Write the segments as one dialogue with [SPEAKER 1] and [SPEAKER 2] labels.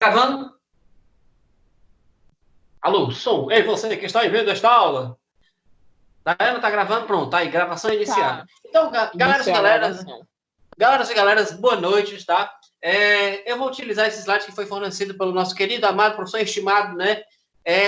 [SPEAKER 1] Gravando? Alô, som. Ei, você que está aí vendo esta aula? Tá vendo? Tá gravando? Pronto, tá aí, gravação iniciada.
[SPEAKER 2] Tá.
[SPEAKER 1] Então, galera
[SPEAKER 2] Iniciar a gravação.
[SPEAKER 1] e galeras, boa noite, tá? Eu vou utilizar esse slide que foi fornecido pelo nosso querido, amado, professor estimado, né?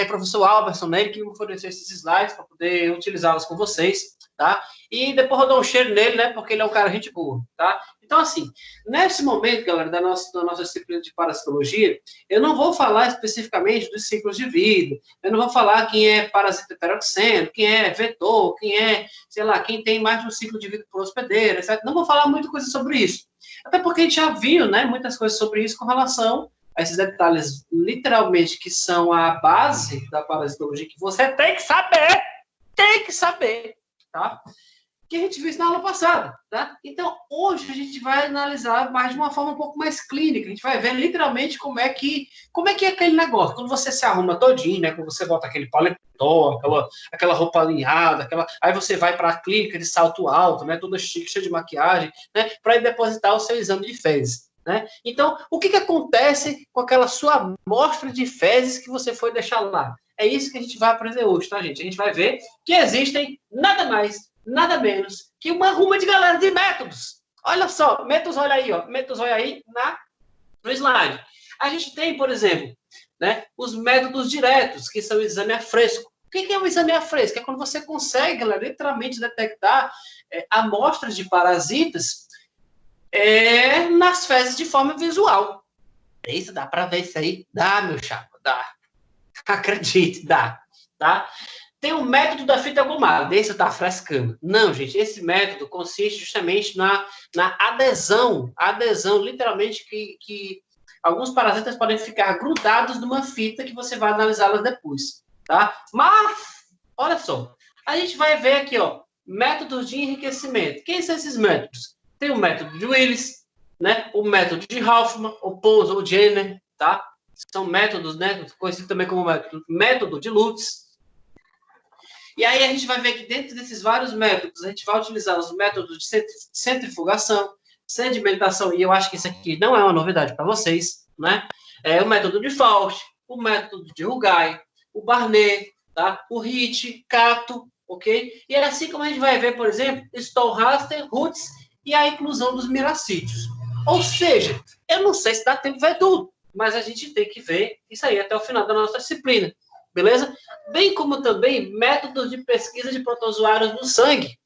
[SPEAKER 1] Professor Alberson, né? Ele que me forneceu esses slides para poder utilizá-los com vocês, tá? E depois eu dou um cheiro nele, né? Porque ele é um cara gente boa, tá? Então, assim, nesse momento, galera, da nossa disciplina de parasitologia, eu não vou falar especificamente dos ciclos de vida, eu não vou falar quem é parasita peroxeno, quem é vetor, quem é, sei lá, quem tem mais de um ciclo de vida por hospedeira, etc. Não vou falar muita coisa sobre isso. Até porque a gente já viu, né, muitas coisas sobre isso com relação a esses detalhes, literalmente, que são a base da parasitologia, que você tem que saber, tá? Que a gente viu isso na aula passada, tá? Então, hoje a gente vai analisar mais de uma forma um pouco mais clínica. A gente vai ver literalmente como é que é aquele negócio. Quando você se arruma todinho, né? Quando você bota aquele paletó, aquela roupa alinhada, aí você vai para a clínica de salto alto, né? Toda chique, cheia de maquiagem, né? Para ir depositar o seu exame de fezes. Né? Então, o que acontece com aquela sua amostra de fezes que você foi deixar lá? É isso que a gente vai aprender hoje, tá, gente? A gente vai ver que existem nada mais, nada menos que uma ruma de galera de métodos. Olha só, métodos, olha aí, ó. Métodos, olha aí no slide. A gente tem, por exemplo, né, os métodos diretos, que são o exame a fresco. O que é o exame a fresco? É quando você consegue, galera, literalmente detectar amostras de parasitas nas fezes de forma visual. Isso dá para ver isso aí? Dá, meu chapa, dá. Acredite, dá. Tá? Tem o método da fita gomada, esse tá frescando. Não, gente, esse método consiste justamente na adesão, literalmente, que alguns parasitas podem ficar grudados numa fita que você vai analisá-las depois, tá? Mas, olha só, a gente vai ver aqui, ó, métodos de enriquecimento. Quem são esses métodos? Tem o método de Willis, né? O método de Hoffman, o Pons ou Jenner, tá? São métodos, né? Conhecido também como método de Lutz. E aí a gente vai ver que dentro desses vários métodos, a gente vai utilizar os métodos de centrifugação, sedimentação, e eu acho que isso aqui não é uma novidade para vocês, né? O método de Faust, o método de Rugai, o Barnett, tá? O Ritchie, Cato, ok? E é assim como a gente vai ver, por exemplo, Stolhaster, Rutz e a inclusão dos miracídeos. Ou seja, eu não sei se dá tempo de ver tudo, mas a gente tem que ver isso aí até o final da nossa disciplina, beleza? Bem como também métodos de pesquisa de protozoários no sangue.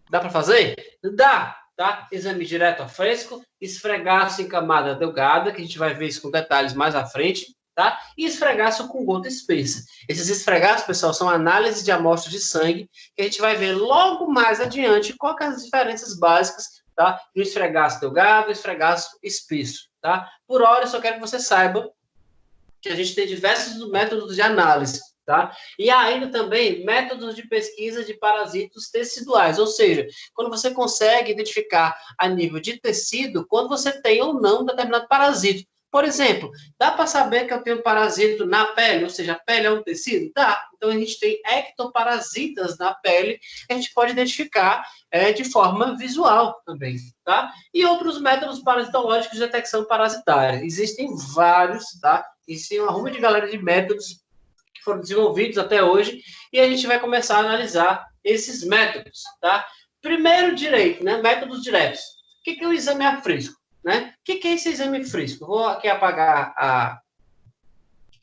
[SPEAKER 1] Dá para fazer? Dá, tá? Exame direto a fresco, esfregaço em camada delgada, que a gente vai ver isso com detalhes mais à frente, tá? E esfregaço com gota espessa. Esses esfregaços, pessoal, são análises de amostras de sangue, que a gente vai ver logo mais adiante quais são as diferenças básicas, tá? Do esfregaço delgado e esfregaço espesso, tá? Por hora, eu só quero que você saiba que a gente tem diversos métodos de análise, tá? E ainda também métodos de pesquisa de parasitos teciduais, ou seja, quando você consegue identificar a nível de tecido, quando você tem ou não um determinado parasito. Por exemplo, dá para saber que eu tenho parasito na pele, ou seja, a pele é um tecido? Dá. Então, a gente tem ectoparasitas na pele que a gente pode identificar de forma visual também, tá? E outros métodos parasitológicos de detecção parasitária. Existem vários, tá? Existem uma ruma de galera de métodos que foram desenvolvidos até hoje e a gente vai começar a analisar esses métodos, tá? Primeiro direito, né? Métodos diretos. O que é o exame a fresco? Né? O que é esse exame fresco? Vou aqui apagar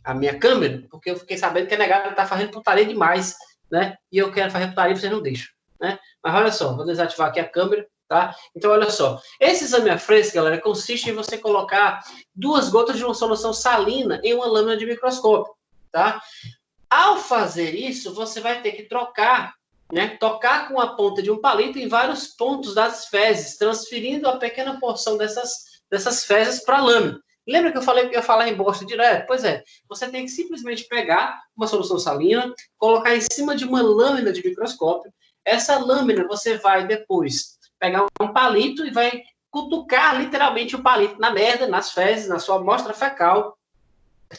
[SPEAKER 1] a minha câmera, porque eu fiquei sabendo que a negada está fazendo putaria demais, né? E eu quero fazer putaria e vocês não deixam, né? Mas olha só, vou desativar aqui a câmera, tá? Então, olha só. Esse exame a fresco, galera, consiste em você colocar 2 gotas de uma solução salina em uma lâmina de microscópio, tá? Ao fazer isso, você vai ter que trocar, né, tocar com a ponta de um palito em vários pontos das fezes, transferindo a pequena porção dessas fezes para a lâmina. Lembra que eu falei que eu ia falar em bosta direto? Pois é, você tem que simplesmente pegar uma solução salina, colocar em cima de uma lâmina de microscópio. Essa lâmina você vai depois pegar um palito e vai cutucar literalmente o palito na merda, nas fezes, na sua amostra fecal,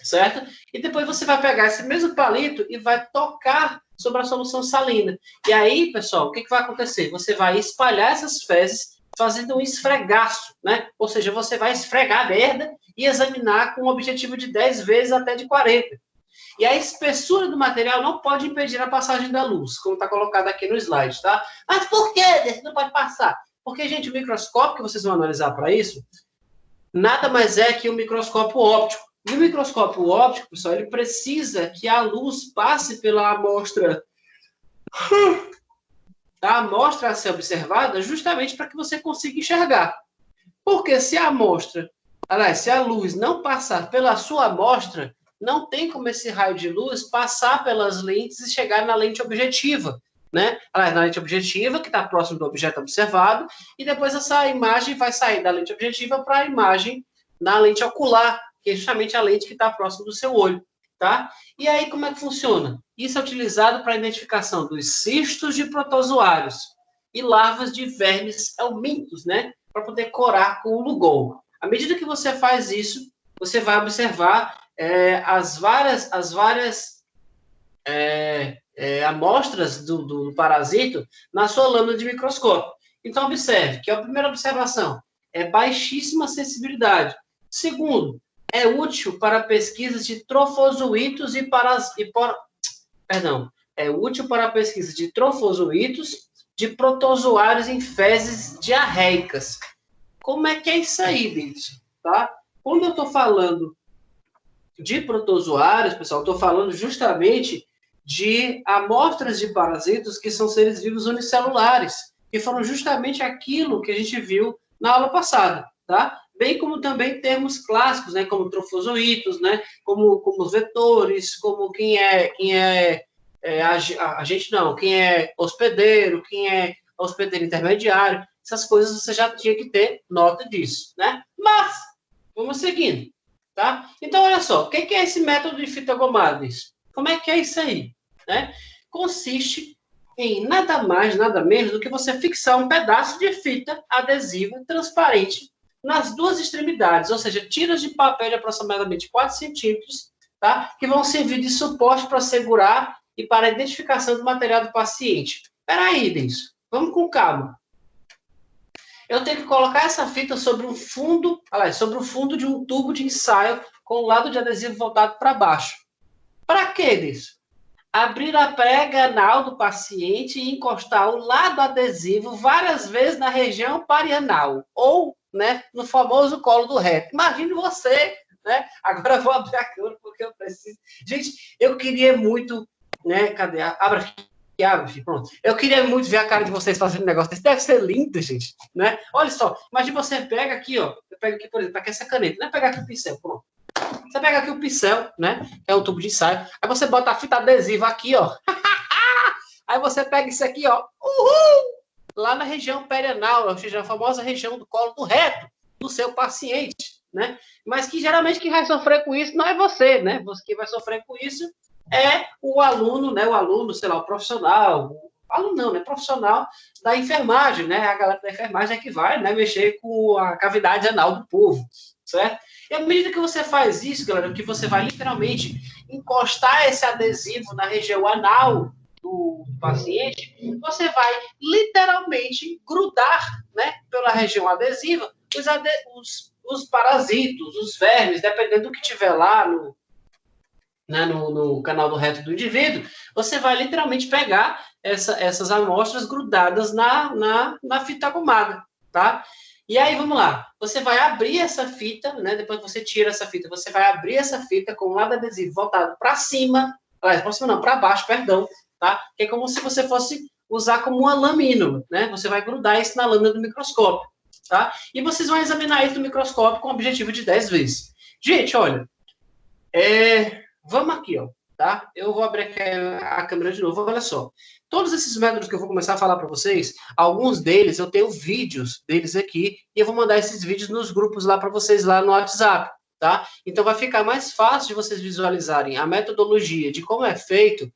[SPEAKER 1] certo? E depois você vai pegar esse mesmo palito e vai tocar sobre a solução salina. E aí, pessoal, o que vai acontecer? Você vai espalhar essas fezes fazendo um esfregaço, né? Ou seja, você vai esfregar a merda e examinar com um objetivo de 10 vezes até de 40. E a espessura do material não pode impedir a passagem da luz, como está colocado aqui no slide, tá? Mas por que não pode passar? Porque, gente, o microscópio que vocês vão analisar para isso, nada mais é que um microscópio óptico. E o microscópio óptico, pessoal, ele precisa que a luz passe pela amostra, a amostra a ser observada, justamente para que você consiga enxergar. Porque se a amostra, aliás, se a luz não passar pela sua amostra, não tem como esse raio de luz passar pelas lentes e chegar na lente objetiva, né? Aliás, na lente objetiva, que está próximo do objeto observado, e depois essa imagem vai sair da lente objetiva para a imagem na lente ocular, que é justamente a lente que está próximo do seu olho, tá? E aí, como é que funciona? Isso é utilizado para a identificação dos cistos de protozoários e larvas de vermes helmintos, né? Para poder corar com o Lugol. À medida que você faz isso, você vai observar as várias amostras do parasito na sua lâmina de microscópio. Então, observe que a primeira observação é baixíssima sensibilidade. Segundo, é útil para pesquisas de trofozoítos é útil para a pesquisa de trofozoítos de protozoários em fezes diarreicas. Como é que é isso aí, Denise? Tá? Quando eu estou falando de protozoários, pessoal, estou falando justamente de amostras de parasitas que são seres vivos unicelulares, que foram justamente aquilo que a gente viu na aula passada, tá? Bem como também termos clássicos, né, como trofozoítos, né, como os vetores, como quem é hospedeiro intermediário, essas coisas você já tinha que ter nota disso, né? Mas, vamos seguindo. Tá? Então, olha só, o que é esse método de fita gomada? Como é que é isso aí? Né? Consiste em nada mais, nada menos do que você fixar um pedaço de fita adesiva transparente nas duas extremidades, ou seja, tiras de papel de aproximadamente 4 centímetros, tá? Que vão servir de suporte para segurar e para a identificação do material do paciente. Peraí, Denis, vamos com calma. Eu tenho que colocar essa fita sobre o fundo de um tubo de ensaio com o lado de adesivo voltado para baixo. Para que isso? Abrir a prega anal do paciente e encostar o lado adesivo várias vezes na região perianal, ou, né, no famoso colo do reto. Imagine você, né? Agora eu vou abrir a câmera porque eu preciso. Gente, eu queria muito, né? Cadê? Abra aqui. Pronto. Eu queria muito ver a cara de vocês fazendo um negócio desse. Deve ser lindo, gente, né? Olha só, imagina você pega aqui, ó. Eu pego aqui, por exemplo, aqui essa caneta, né? Pegar aqui o pincel, pronto. Você pega aqui o pincel, né? Que é um tubo de ensaio. Aí você bota a fita adesiva aqui, ó. Aí você pega isso aqui, ó. Lá na região perianal, ou seja, a famosa região do colo do reto do seu paciente, né? Mas que geralmente quem vai sofrer com isso não é você, né? Quem vai sofrer com isso é o aluno, né? O aluno, sei lá, o profissional, aluno não, né? Profissional da enfermagem, né? A galera da enfermagem é que vai, né? Mexer com a cavidade anal do povo, certo? E à medida que você faz isso, galera, que você vai literalmente encostar esse adesivo na região anal do paciente, você vai literalmente grudar, né? Pela região adesiva os parasitos, os vermes, dependendo do que tiver lá no canal do reto do indivíduo, você vai literalmente pegar essas amostras grudadas na fita gomada, tá? E aí, vamos lá. Você vai abrir essa fita, né? Depois que você tira essa fita, você vai abrir essa fita com o lado adesivo voltado para cima, para cima não, para baixo, perdão, tá? Que é como se você fosse usar como uma lamínula, né? Você vai grudar isso na lâmina do microscópio, tá? E vocês vão examinar isso no microscópio com o objetivo de 10 vezes. Gente, olha, vamos aqui, ó, tá? Eu vou abrir aqui a câmera de novo, olha só. Todos esses métodos que eu vou começar a falar para vocês, alguns deles eu tenho vídeos deles aqui, e eu vou mandar esses vídeos nos grupos lá para vocês lá no WhatsApp, tá? Então vai ficar mais fácil de vocês visualizarem a metodologia de como é feito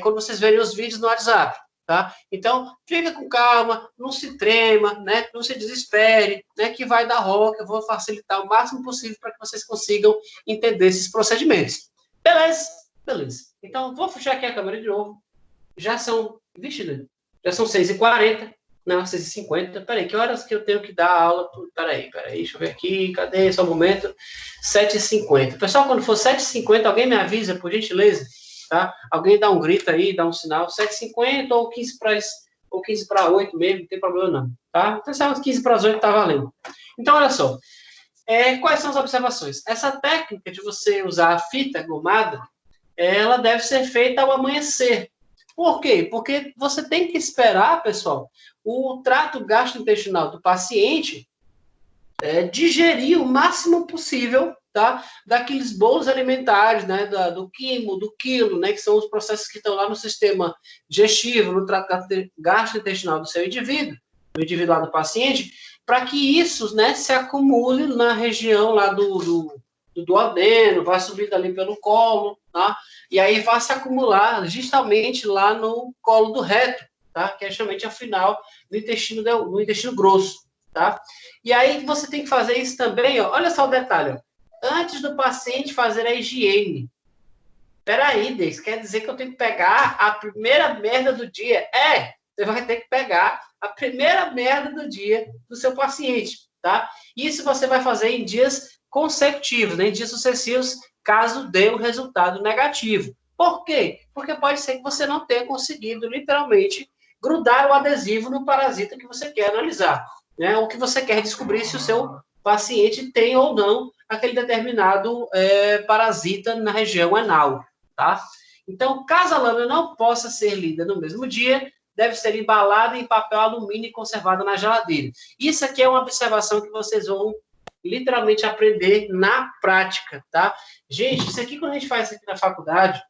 [SPEAKER 1] quando vocês verem os vídeos no WhatsApp, tá? Então, fica com calma, não se trema, né? Não se desespere, né? Que vai dar roca, eu vou facilitar o máximo possível para que vocês consigam entender esses procedimentos. Beleza? Beleza. Então, vou fechar aqui a câmera de novo. Já são 6h40. Não, 6h50. Peraí, que horas que eu tenho que dar a aula? Peraí, deixa eu ver aqui. Cadê? Só um momento. 7h50. Pessoal, quando for 7h50, alguém me avisa, por gentileza, tá? Alguém dá um grito aí, dá um sinal. 7h50 ou 15 para 8 mesmo, não tem problema não, tá? Então, se é umas 15 para as 8, tá valendo. Então, olha só. Quais são as observações? Essa técnica de você usar a fita gomada, ela deve ser feita ao amanhecer. Por quê? Porque você tem que esperar, pessoal, o trato gastrointestinal do paciente digerir o máximo possível, tá? Daqueles bolos alimentares, né? Do quimo, do quilo, né? Que são os processos que estão lá no sistema digestivo, no trato gastrointestinal do seu indivíduo, do indivíduo lá do paciente, para que isso, né, se acumule na região lá do duodeno, vai subindo ali pelo colo, tá? E aí vai se acumular justamente lá no colo do reto, tá? Que é justamente a final do intestino grosso, tá? E aí você tem que fazer isso também, ó. Olha só o detalhe, ó. Antes do paciente fazer a higiene. Peraí, Deis, quer dizer que eu tenho que pegar a primeira merda do dia? Você vai ter que pegar a primeira merda do dia do seu paciente, tá? Isso você vai fazer em dias consecutivos, né? Em dias sucessivos, caso dê um resultado negativo. Por quê? Porque pode ser que você não tenha conseguido, literalmente, grudar o adesivo no parasita que você quer analisar, né? Ou que você quer descobrir se o seu paciente tem ou não aquele determinado parasita na região anal, tá? Então, caso a lâmina não possa ser lida no mesmo dia, deve ser embalada em papel alumínio e conservada na geladeira. Isso aqui é uma observação que vocês vão literalmente aprender na prática, tá? Gente, isso aqui, quando a gente faz isso aqui na faculdade,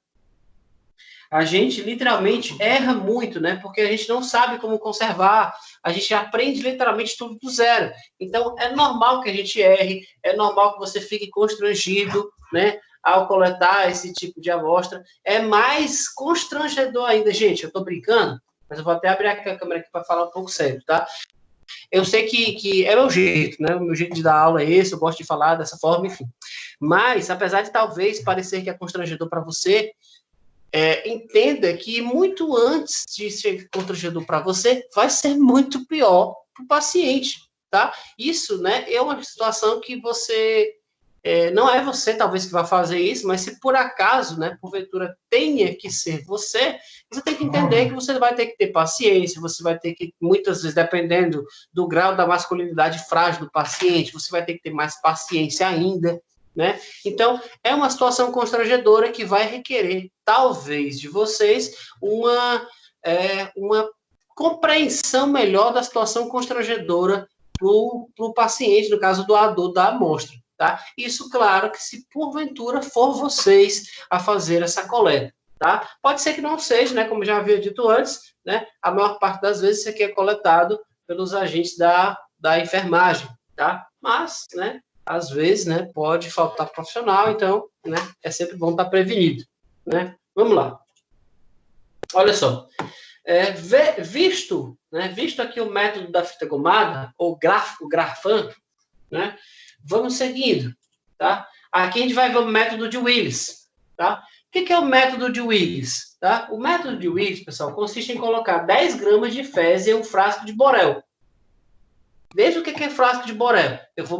[SPEAKER 1] a gente literalmente erra muito, né? Porque a gente não sabe como conservar, a gente aprende literalmente tudo do zero. Então, é normal que a gente erre, é normal que você fique constrangido, né? Ao coletar esse tipo de amostra. É mais constrangedor ainda, gente. Eu tô brincando, mas eu vou até abrir a câmera aqui para falar um pouco sério, tá? Eu sei que é meu jeito, né? O meu jeito de dar aula é esse, eu gosto de falar dessa forma, enfim. Mas, apesar de talvez parecer que é constrangedor para você, entenda que muito antes de ser constrangedor para você, vai ser muito pior para o paciente, tá? Isso, né, é uma situação que você não é você, talvez, que vai fazer isso, mas se por acaso, né, porventura tenha que ser você, você tem que entender que você vai ter que ter paciência, você vai ter que, muitas vezes, dependendo do grau da masculinidade frágil do paciente, você vai ter que ter mais paciência ainda, né? Então, é uma situação constrangedora que vai requerer, talvez, de vocês, uma compreensão melhor da situação constrangedora para o paciente, no caso, doador da amostra. Tá? Isso, claro, que se porventura for vocês a fazer essa coleta. Tá? Pode ser que não seja, né? Como já havia dito antes, né? A maior parte das vezes isso aqui é coletado pelos agentes da enfermagem. Tá? Mas, né? Às vezes, né? Pode faltar profissional, então, né? É sempre bom estar prevenido. Né? Vamos lá. Olha só. Visto aqui o método da fita gomada, ou grafando, né? Vamos seguindo, tá? Aqui a gente vai ver o método de Willis, tá? O que é o método de Willis, tá? O método de Willis, pessoal, consiste em colocar 10 gramas de fezes em um frasco de borel. Veja o que é frasco de borel. Eu vou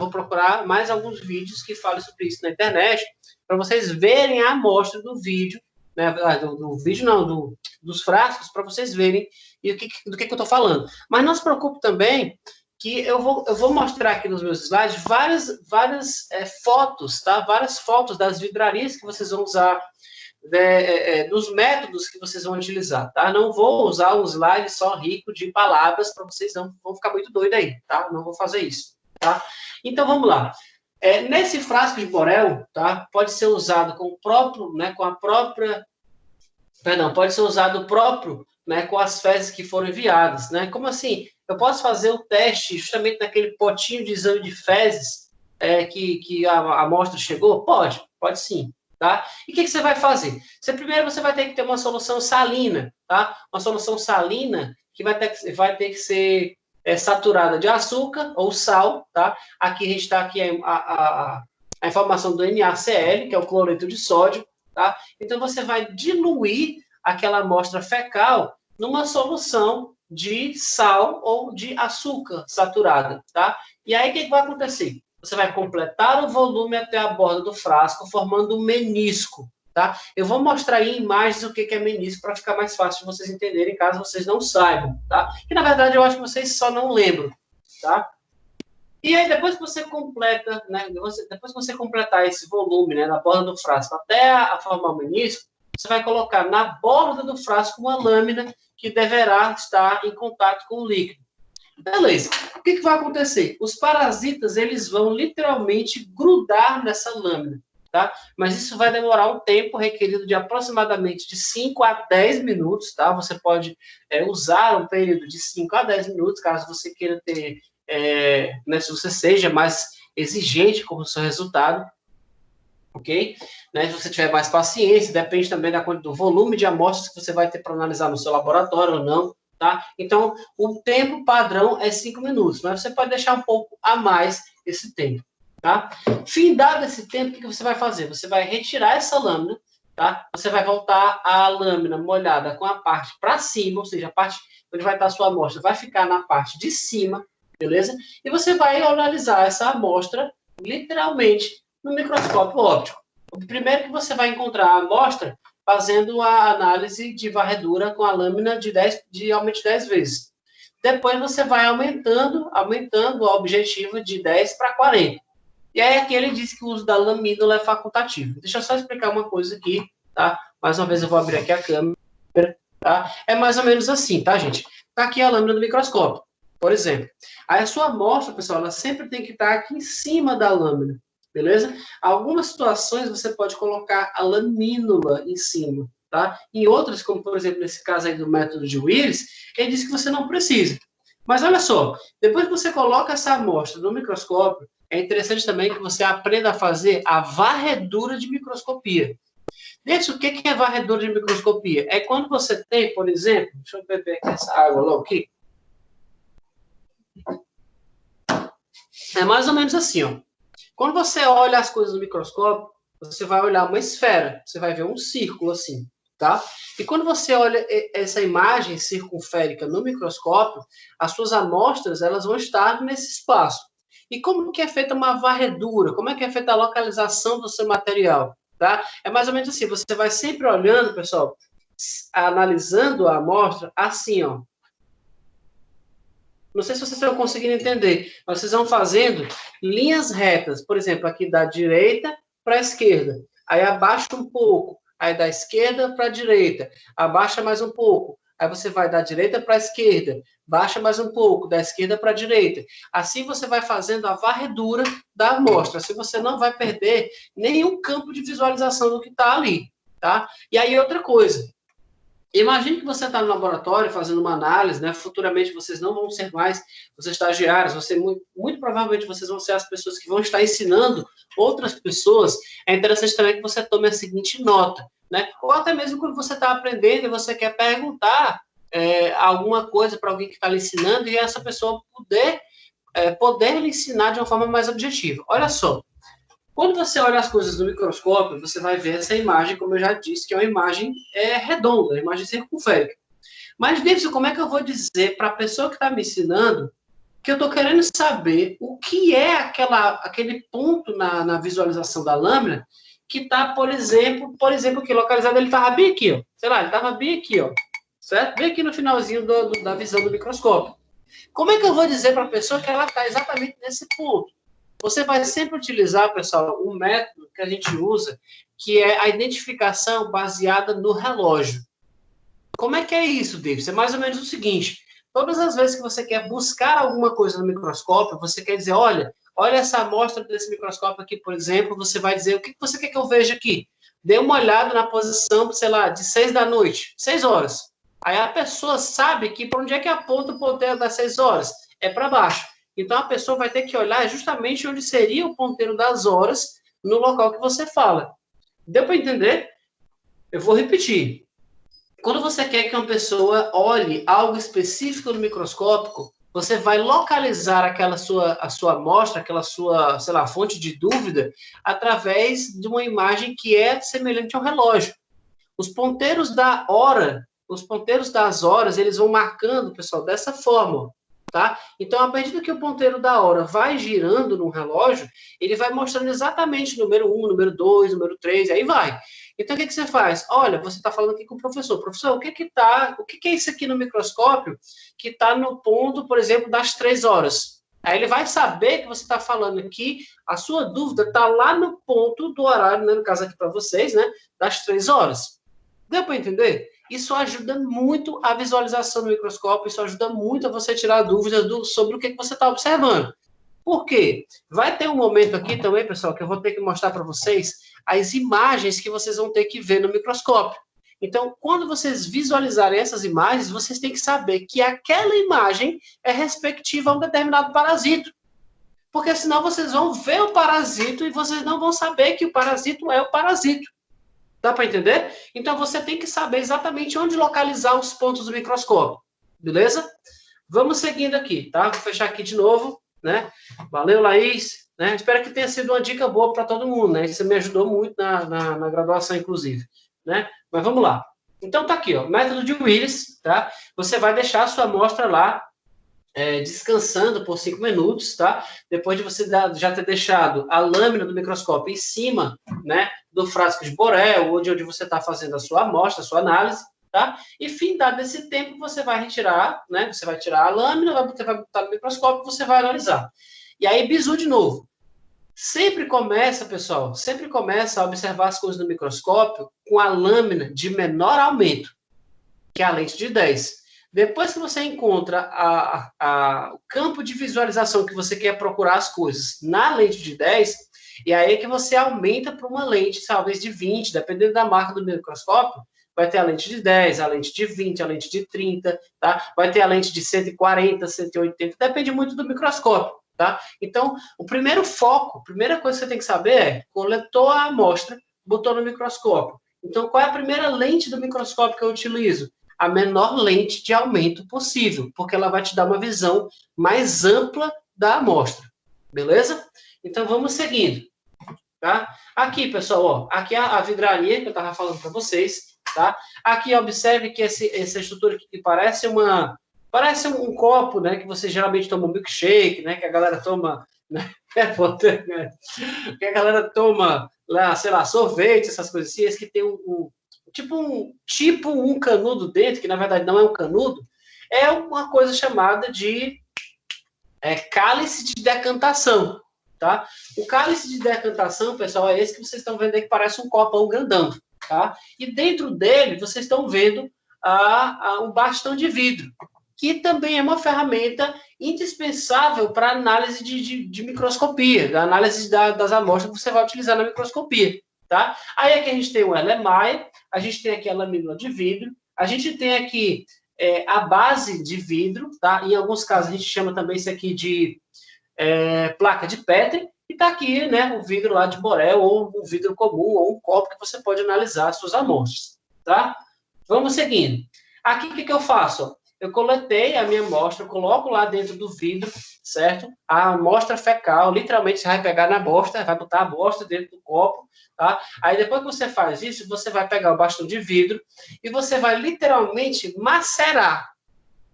[SPEAKER 1] procurar mais alguns vídeos que falem sobre isso na internet, para vocês verem a amostra do vídeo, né? Do vídeo não, dos frascos, para vocês verem do que eu estou falando. Mas não se preocupe também que eu vou mostrar aqui nos meus slides várias fotos, tá? Várias fotos das vidrarias que vocês vão usar, dos métodos que vocês vão utilizar, tá? Não vou usar um slide só rico de palavras para vocês não vão ficar muito doidos aí, tá? Não vou fazer isso, tá? Então, vamos lá. Nesse frasco de borel, tá? Pode ser usado com o próprio, né? Pode ser usado o próprio, né? Com as fezes que foram enviadas, né? Como assim? Eu posso fazer o teste justamente naquele potinho de exame de fezes que a amostra chegou? Pode sim, tá? E o que você vai fazer? Primeiro você vai ter que ter uma solução salina, tá? Uma solução salina que vai ter que ser saturada de açúcar ou sal, tá? Aqui a gente está aqui a informação do NaCl, que é o cloreto de sódio, tá? Então você vai diluir aquela amostra fecal numa solução de sal ou de açúcar saturada, tá? E aí, o que vai acontecer? Você vai completar o volume até a borda do frasco, formando um menisco, tá? Eu vou mostrar aí em imagens o que é menisco para ficar mais fácil de vocês entenderem, caso vocês não saibam, tá? Que, na verdade, eu acho que vocês só não lembram, tá? E aí, depois que você completa, né, depois que você completar esse volume, né, na borda do frasco até formar o menisco, você vai colocar na borda do frasco uma lâmina que deverá estar em contato com o líquido. Beleza. O que vai acontecer? Os parasitas, eles vão literalmente grudar nessa lâmina, tá? Mas isso vai demorar um tempo requerido de aproximadamente de 5 a 10 minutos, tá? Você pode usar um período de 5 a 10 minutos, caso você queira ter, né, se você seja mais exigente com o seu resultado, ok? Né, se você tiver mais paciência, depende também do volume de amostras que você vai ter para analisar no seu laboratório ou não, tá? Então, o tempo padrão é 5 minutos, mas você pode deixar um pouco a mais esse tempo, tá? Findado esse tempo, o que você vai fazer? Você vai retirar essa lâmina, tá? Você vai voltar a lâmina molhada com a parte para cima, ou seja, a parte onde vai estar a sua amostra vai ficar na parte de cima, beleza? E você vai analisar essa amostra, literalmente, no microscópio óptico. O primeiro que você vai encontrar a amostra fazendo a análise de varredura com a lâmina de aumente 10 vezes. Depois você vai aumentando o objetivo de 10 para 40. E aí aqui ele diz que o uso da lamínula é facultativo. Deixa eu só explicar uma coisa aqui, tá? Mais uma vez eu vou abrir aqui a câmera, tá? É mais ou menos assim, tá, gente? Tá aqui a lâmina do microscópio, por exemplo. Aí a sua amostra, pessoal, ela sempre tem que estar aqui em cima da lâmina. Beleza? Algumas situações você pode colocar a lamínula em cima, tá? Em outras, como por exemplo nesse caso aí do método de Willis, ele diz que você não precisa. Mas olha só, depois que você coloca essa amostra no microscópio, é interessante também que você aprenda a fazer a varredura de microscopia. Gente, o que é varredura de microscopia? É quando você tem, por exemplo, deixa eu beber essa água logo aqui. É mais ou menos assim, ó. Quando você olha as coisas no microscópio, você vai olhar uma esfera, você vai ver um círculo assim, tá? E quando você olha essa imagem circunférica no microscópio, as suas amostras, elas vão estar nesse espaço. E como que é feita uma varredura? Como é que é feita a localização do seu material, tá? É mais ou menos assim, você vai sempre olhando, pessoal, analisando a amostra assim, ó. Não sei se vocês estão conseguindo entender, mas vocês vão fazendo linhas retas, por exemplo, aqui da direita para a esquerda, aí abaixa um pouco, aí da esquerda para a direita, abaixa mais um pouco, aí você vai da direita para a esquerda, baixa mais um pouco, da esquerda para a direita. Assim você vai fazendo a varredura da amostra, assim você não vai perder nenhum campo de visualização do que está ali, tá? E aí outra coisa, imagine que você está no laboratório fazendo uma análise, né? Futuramente vocês não vão ser mais os estagiários, muito provavelmente vocês vão ser as pessoas que vão estar ensinando outras pessoas. É interessante também que você tome a seguinte nota, né? Ou até mesmo quando você está aprendendo e você quer perguntar alguma coisa para alguém que está lhe ensinando e essa pessoa poder lhe ensinar de uma forma mais objetiva. Olha só. Quando você olha as coisas no microscópio, você vai ver essa imagem, como eu já disse, que é uma imagem redonda, uma imagem circunférica. Mas, Davidson, como é que eu vou dizer para a pessoa que está me ensinando que eu estou querendo saber o que é aquele ponto na visualização da lâmina que está, por exemplo, que localizado, ele estava bem aqui, ó. Sei lá, ele estava bem aqui, ó. Certo? Bem aqui no finalzinho da visão do microscópio. Como é que eu vou dizer para a pessoa que ela está exatamente nesse ponto? Você vai sempre utilizar, pessoal, um método que a gente usa, que é a identificação baseada no relógio. Como é que é isso, David? É mais ou menos o seguinte: todas as vezes que você quer buscar alguma coisa no microscópio, você quer dizer, olha essa amostra desse microscópio aqui, por exemplo, você vai dizer, o que você quer que eu veja aqui? Dê uma olhada na posição, sei lá, de 6 da noite, 6 horas. Aí a pessoa sabe que para onde é que aponta o ponteiro das 6 horas? É para baixo. Então, a pessoa vai ter que olhar justamente onde seria o ponteiro das horas no local que você fala. Deu para entender? Eu vou repetir. Quando você quer que uma pessoa olhe algo específico no microscópio, você vai localizar a sua amostra, aquela sua, sei lá, fonte de dúvida, através de uma imagem que é semelhante ao relógio. Os ponteiros da hora Os ponteiros das horas, eles vão marcando, pessoal, dessa forma, tá? Então, a medida que o ponteiro da hora vai girando no relógio, ele vai mostrando exatamente número 1, número 2, número 3, aí vai. Então, o que você faz? Olha, você está falando aqui com o professor. Professor, o que é isso aqui no microscópio que está no ponto, por exemplo, das 3 horas? Aí ele vai saber que você está falando aqui, a sua dúvida está lá no ponto do horário, né, no caso aqui para vocês, né, das 3 horas. Deu para entender? Isso ajuda muito a visualização do microscópio, isso ajuda muito a você tirar dúvidas sobre o que você está observando. Por quê? Vai ter um momento aqui também, pessoal, que eu vou ter que mostrar para vocês as imagens que vocês vão ter que ver no microscópio. Então, quando vocês visualizarem essas imagens, vocês têm que saber que aquela imagem é respectiva a um determinado parasito. Porque senão vocês vão ver o parasito e vocês não vão saber que o parasito é o parasito. Dá para entender? Então, você tem que saber exatamente onde localizar os pontos do microscópio. Beleza? Vamos seguindo aqui, tá? Vou fechar aqui de novo, né? Valeu, Laís. Né? Espero que tenha sido uma dica boa para todo mundo, né? Isso me ajudou muito na graduação, inclusive. Né? Mas vamos lá. Então, tá aqui, ó. Método de Willis, tá? Você vai deixar a sua amostra lá descansando por 5 minutos, tá? Depois de você já ter deixado a lâmina do microscópio em cima, né, do frasco de Borel, onde você está fazendo a sua amostra, a sua análise, tá? E findado esse tempo, você vai retirar, né? Você vai tirar a lâmina, você vai botar no microscópio, você vai analisar. E aí, bizu de novo. Sempre começa, pessoal, sempre começa a observar as coisas no microscópio com a lâmina de menor aumento, que é a lente de 10. Depois que você encontra o campo de visualização que você quer procurar as coisas na lente de 10, e aí que você aumenta para uma lente, talvez de 20, dependendo da marca do microscópio, vai ter a lente de 10, a lente de 20, a lente de 30, tá? Vai ter a lente de 140, 180, depende muito do microscópio, tá? Então, o primeiro foco, a primeira coisa que você tem que saber é, coletou a amostra, botou no microscópio. Então, qual é a primeira lente do microscópio que eu utilizo? A menor lente de aumento possível, porque ela vai te dar uma visão mais ampla da amostra, beleza? Então, vamos seguindo, tá? Aqui, pessoal, ó, aqui é a vidraria que eu estava falando para vocês, tá? Aqui, observe que essa estrutura aqui que parece um copo, né, que você geralmente toma um milkshake, né, que a galera toma, né, que a galera toma lá, sei lá, sorvete, essas coisas assim, esse que tem tipo um canudo dentro, que na verdade não é um canudo, é uma coisa chamada de cálice de decantação, tá? O cálice de decantação, pessoal, é esse que vocês estão vendo aí, que parece um copão grandão, tá? E dentro dele, vocês estão vendo um bastão de vidro, que também é uma ferramenta indispensável para análise de microscopia, da análise das amostras que você vai utilizar na microscopia. Tá? Aí aqui a gente tem o Erlenmeyer, a gente tem aqui a lamínula de vidro, a gente tem aqui a base de vidro, tá? Em alguns casos a gente chama também isso aqui de placa de Petri, e tá aqui, né, o vidro lá de Borel, ou um vidro comum, ou um copo que você pode analisar as suas amostras, tá? Vamos seguindo. Aqui o que eu faço? Eu coletei a minha amostra, eu coloco lá dentro do vidro, certo? A amostra fecal, literalmente você vai pegar na bosta, vai botar a bosta dentro do copo, tá? Aí depois que você faz isso, você vai pegar o bastão de vidro e você vai literalmente macerar.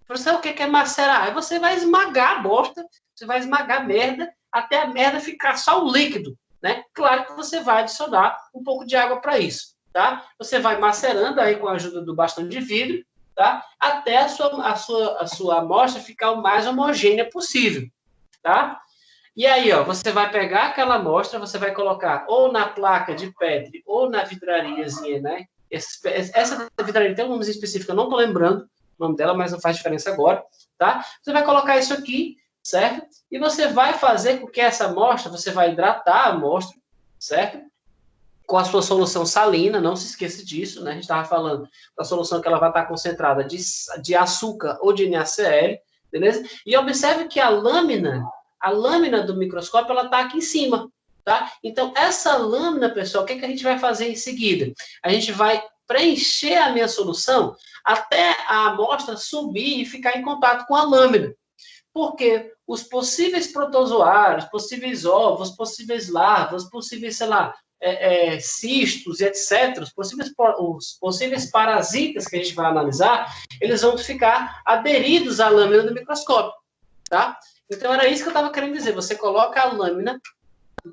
[SPEAKER 1] Você sabe o que é macerar? Aí você vai esmagar a bosta, você vai esmagar a merda, até a merda ficar só o líquido, né? Claro que você vai adicionar um pouco de água para isso, tá? Você vai macerando aí com a ajuda do bastão de vidro, tá? Até a sua amostra ficar o mais homogênea possível, tá? E aí, ó, você vai pegar aquela amostra, você vai colocar ou na placa de Petri ou na vidrariazinha, né? Essa vidraria tem um nome específico, eu não tô lembrando o nome dela, mas não faz diferença agora, tá? Você vai colocar isso aqui, certo? E você vai fazer com que essa amostra, você vai hidratar a amostra, certo? Com a sua solução salina, não se esqueça disso, né? A gente estava falando da solução que ela vai estar concentrada de açúcar ou de NaCl, beleza? E observe que a lâmina do microscópio, ela está aqui em cima, tá? Então, essa lâmina, pessoal, o que a gente vai fazer em seguida? A gente vai preencher a minha solução até a amostra subir e ficar em contato com a lâmina. Porque os possíveis protozoários, possíveis ovos, possíveis larvas, possíveis, sei lá, cistos e etc., os possíveis parasitas que a gente vai analisar, eles vão ficar aderidos à lâmina do microscópio, tá? Então, era isso que eu estava querendo dizer. Você coloca a lâmina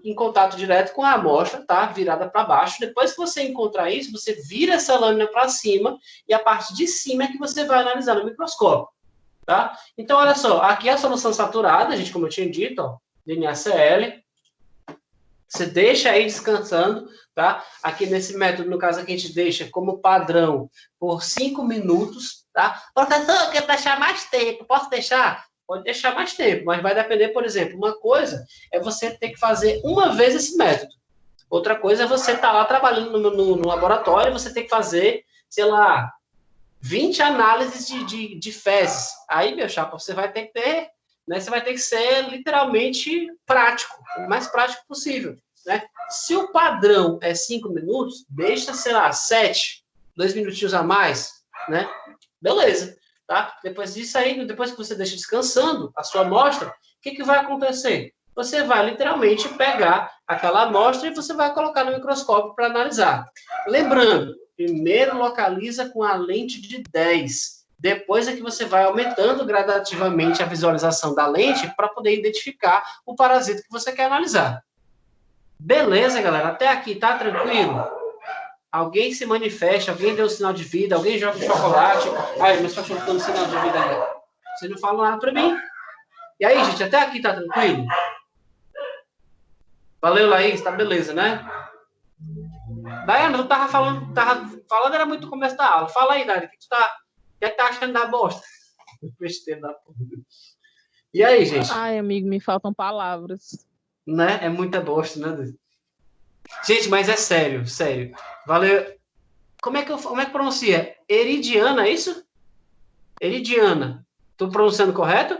[SPEAKER 1] em contato direto com a amostra, tá? Virada para baixo. Depois que você encontrar isso, você vira essa lâmina para cima e a parte de cima é que você vai analisar no microscópio, tá? Então, olha só, aqui é a solução saturada, gente, como eu tinha dito, ó, NaCl. Você deixa aí descansando, tá? Aqui nesse método, no caso aqui, a gente deixa como padrão por 5 minutos, tá? Professor, eu quero deixar mais tempo, posso deixar? Pode deixar mais tempo, mas vai depender, por exemplo, uma coisa é você ter que fazer uma vez esse método. Outra coisa é você estar lá trabalhando no laboratório e você ter que fazer, sei lá, 20 análises de fezes. Aí, meu chapa, você vai ter que ter, né? Você vai ter que ser literalmente prático, o mais prático possível, né? Se o padrão é 5 minutos, deixa, sei lá, 7, 2 minutinhos a mais, né? Beleza, tá? Depois disso aí, depois que você deixa descansando a sua amostra, o que vai acontecer? Você vai literalmente pegar aquela amostra e você vai colocar no microscópio para analisar. Lembrando, primeiro localiza com a lente de 10. Depois é que você vai aumentando gradativamente a visualização da lente para poder identificar o parasita que você quer analisar. Beleza, galera? Até aqui, tá tranquilo? Alguém se manifesta, alguém deu sinal de vida, alguém joga chocolate. Ai, meus cachorros estão dando sinal de vida aí. Vocês não falam nada para mim? E aí, gente, até aqui tá tranquilo? Valeu, Laís, tá beleza, né? Daiane, eu tava falando era muito o começo da aula. Fala aí, Daiane, o que tu tá achando da bosta? Besteira da porra. E aí, gente?
[SPEAKER 2] Ai, amigo, me faltam palavras.
[SPEAKER 1] Né? É muita bosta, né? Gente, mas é sério, sério. Valeu. Como é que pronuncia? Eridiana, é isso? Eridiana. Tô pronunciando correto?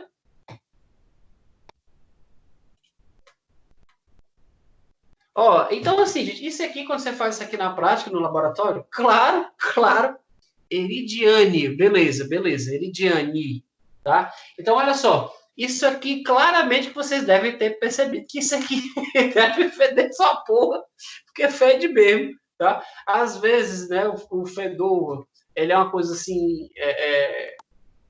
[SPEAKER 1] Ó, então assim, gente, isso aqui, quando você faz isso aqui na prática, no laboratório, claro, Eridiane, beleza, Eridiane, tá? Então, olha só, isso aqui, claramente, que vocês devem ter percebido que isso aqui deve feder sua porra, porque fede mesmo, tá? Às vezes, né, o fedor, ele é uma coisa assim,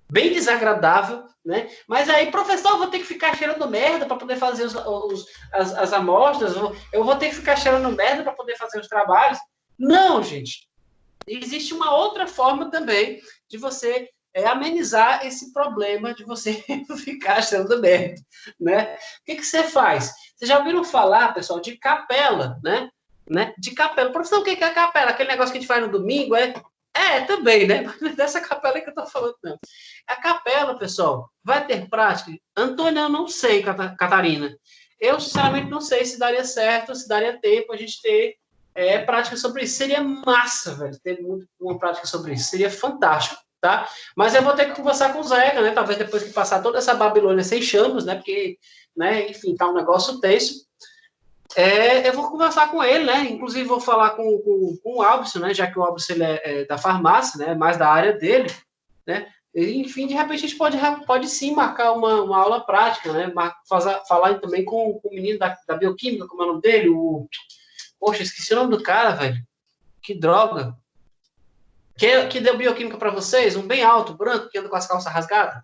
[SPEAKER 1] bem desagradável, né? Mas aí, professor, eu vou ter que ficar cheirando merda para poder fazer as amostras, eu vou ter que ficar cheirando merda para poder fazer os trabalhos. Não, gente. Existe uma outra forma também de você amenizar esse problema de você ficar cheirando merda, né? O que você faz? Vocês já ouviram falar, pessoal, de capela, né? De capela. Professor, o que é a capela? Aquele negócio que a gente faz no domingo, também, né? Mas dessa capela que eu tô falando, não. A capela, pessoal, vai ter prática? Antônio, eu não sei, Catarina. Eu, sinceramente, não sei se daria certo, se daria tempo a gente ter prática sobre isso. Seria massa, velho, ter uma prática sobre isso. Seria fantástico, tá? Mas eu vou ter que conversar com o Zeca, né? Talvez depois que passar toda essa Babilônia sem chamas, né? Porque, né, enfim, tá um negócio tenso. Eu vou conversar com ele, né? Inclusive, vou falar com o Albson, né? Já que o Albson ele é da farmácia, né? Mais da área dele, né? E, enfim, de repente a gente pode sim marcar uma aula prática, né? Falar também com o menino da bioquímica, como é o nome dele? Poxa, esqueci o nome do cara, velho. Que droga. Que deu bioquímica para vocês? Um bem alto, branco, que anda com as calças rasgadas?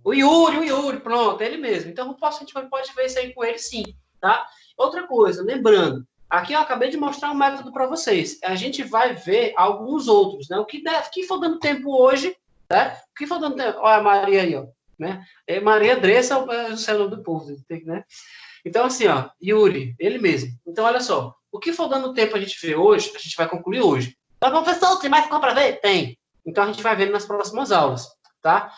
[SPEAKER 1] O Yuri, pronto, ele mesmo. Então, a gente pode ver isso aí com ele, sim, tá? Outra coisa, lembrando, aqui eu acabei de mostrar um método para vocês. A gente vai ver alguns outros, né? O que for dando tempo hoje, né? O que for dando tempo... Olha a Maria aí, ó. Né? Maria Dressa é o celular do povo, né? Então, assim, ó, Yuri, ele mesmo. Então, olha só, o que for dando tempo a gente ver hoje, a gente vai concluir hoje. Mas, professor, tem mais coisa para ver? Tem. Então, a gente vai vendo nas próximas aulas, tá?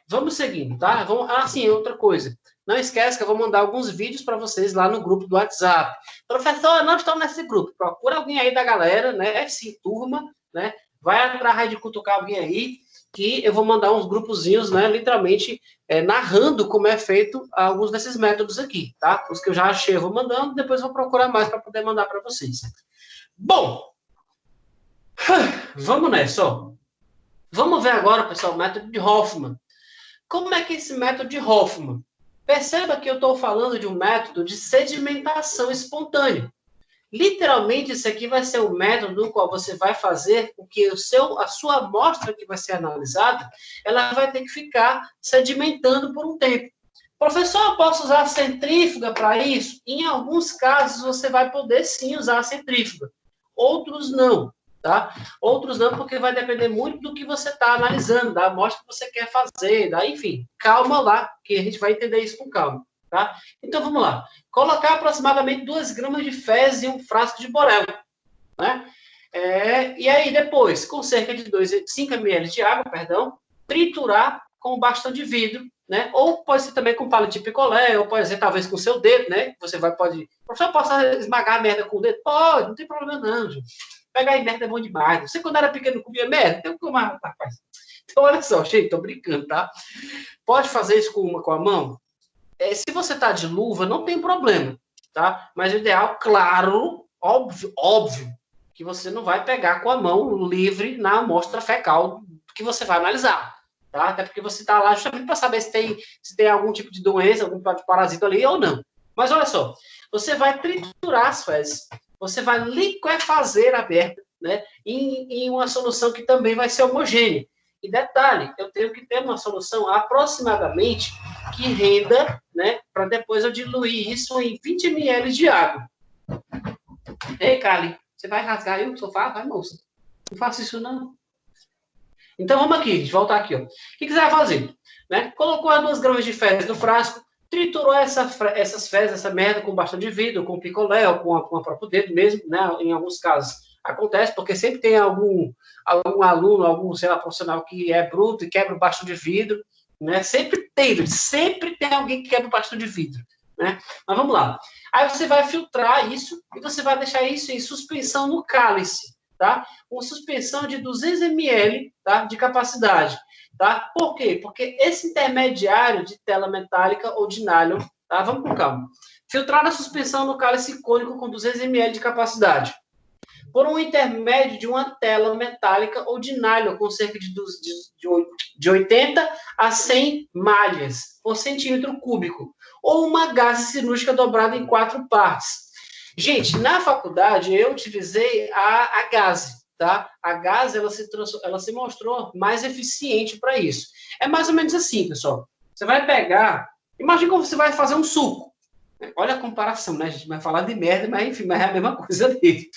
[SPEAKER 1] Vamos seguindo, tá? Sim, outra coisa. Não esquece que eu vou mandar alguns vídeos para vocês lá no grupo do WhatsApp. Professor, eu não estou nesse grupo. Procura alguém aí da galera, né? Se turma, né? Vai atrás de cutucar alguém aí, que eu vou mandar uns grupozinhos, né? Literalmente narrando como é feito alguns desses métodos aqui, tá? Os que eu já achei, eu vou mandando, depois eu vou procurar mais para poder mandar para vocês. Bom, vamos nessa, ó. Vamos ver agora, pessoal, o método de Hoffman. Como é que é esse método de Hoffman? Perceba que eu estou falando de um método de sedimentação espontânea. Literalmente, isso aqui vai ser o método no qual você vai fazer com que a sua amostra que vai ser analisada, ela vai ter que ficar sedimentando por um tempo. Professor, eu posso usar a centrífuga para isso? Em alguns casos, você vai poder sim usar a centrífuga. Outros não, tá? Outros não, porque vai depender muito do que você está analisando, da amostra que você quer fazer, enfim. Calma lá, que a gente vai entender isso com calma, tá? Então, vamos lá. Colocar aproximadamente 2 gramas de fezes em um frasco de borelo, né? E aí, depois, com cerca de 5 ml de água, triturar com bastão de vidro, né? Ou pode ser também com palito de picolé, ou pode ser talvez com o seu dedo, né? Você pode... Professor, posso esmagar a merda com o dedo? Pode, não tem problema não, gente. Pegar aí merda é bom demais. Você, quando era pequeno, comia merda? Então, como rapaz? Então, olha só, gente, tô brincando, tá? Pode fazer isso com a mão? Se você tá de luva, não tem problema, tá? Mas o ideal, claro, óbvio, que você não vai pegar com a mão livre na amostra fecal que você vai analisar, tá? Até porque você tá lá justamente para saber se tem algum tipo de doença, algum tipo de parasita ali ou não. Mas olha só, você vai triturar as fezes, você vai liquefazer a merda, né? Em uma solução que também vai ser homogênea. E detalhe, eu tenho que ter uma solução aproximadamente que renda, né? Para depois eu diluir isso em 20 ml de água. Ei, Kali, você vai rasgar aí o sofá? Vai, moça. Não faça isso, não. Então, vamos aqui, gente, voltar aqui, ó. O que você vai fazer? Né? Colocou as 2 gramas de fezes no frasco, triturou essas fezes, essa merda com bastão de vidro, com picolé, ou com a próprio dedo mesmo, né? Em alguns casos acontece, porque sempre tem algum aluno, algum, sei lá, profissional que é bruto e quebra o bastão de vidro, né? Sempre tem alguém que quebra o bastão de vidro, né? Mas vamos lá. Aí você vai filtrar isso e você vai deixar isso em suspensão no cálice, tá? Com suspensão de 200 ml, tá? De capacidade, tá? Por quê? Porque esse intermediário de tela metálica ou de nylon, tá? Vamos com calma. Filtrar a suspensão no cálice cônico com 200 ml de capacidade. Por um intermédio de uma tela metálica ou de nylon com cerca de 80 a 100 malhas por centímetro cúbico, ou uma gaze cirúrgica dobrada em 4 partes. Gente, na faculdade eu utilizei a gaze, tá? A gaze ela se mostrou mais eficiente para isso. É mais ou menos assim, pessoal. Você vai pegar, imagina como você vai fazer um suco. Olha a comparação, né? A gente vai falar de merda, mas enfim, mas é a mesma coisa dele.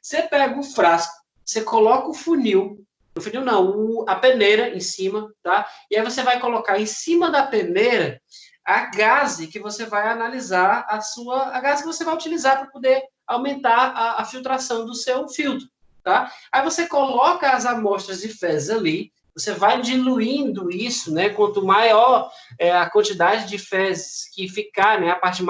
[SPEAKER 1] Você pega o frasco, você coloca o funil não, a peneira em cima, tá? E aí você vai colocar em cima da peneira a gaze que você vai analisar, a gaze que você vai utilizar para poder aumentar a filtração do seu filtro, tá? Aí você coloca as amostras de fezes ali, você vai diluindo isso, né? Quanto maior a quantidade de fezes que ficar, né? A parte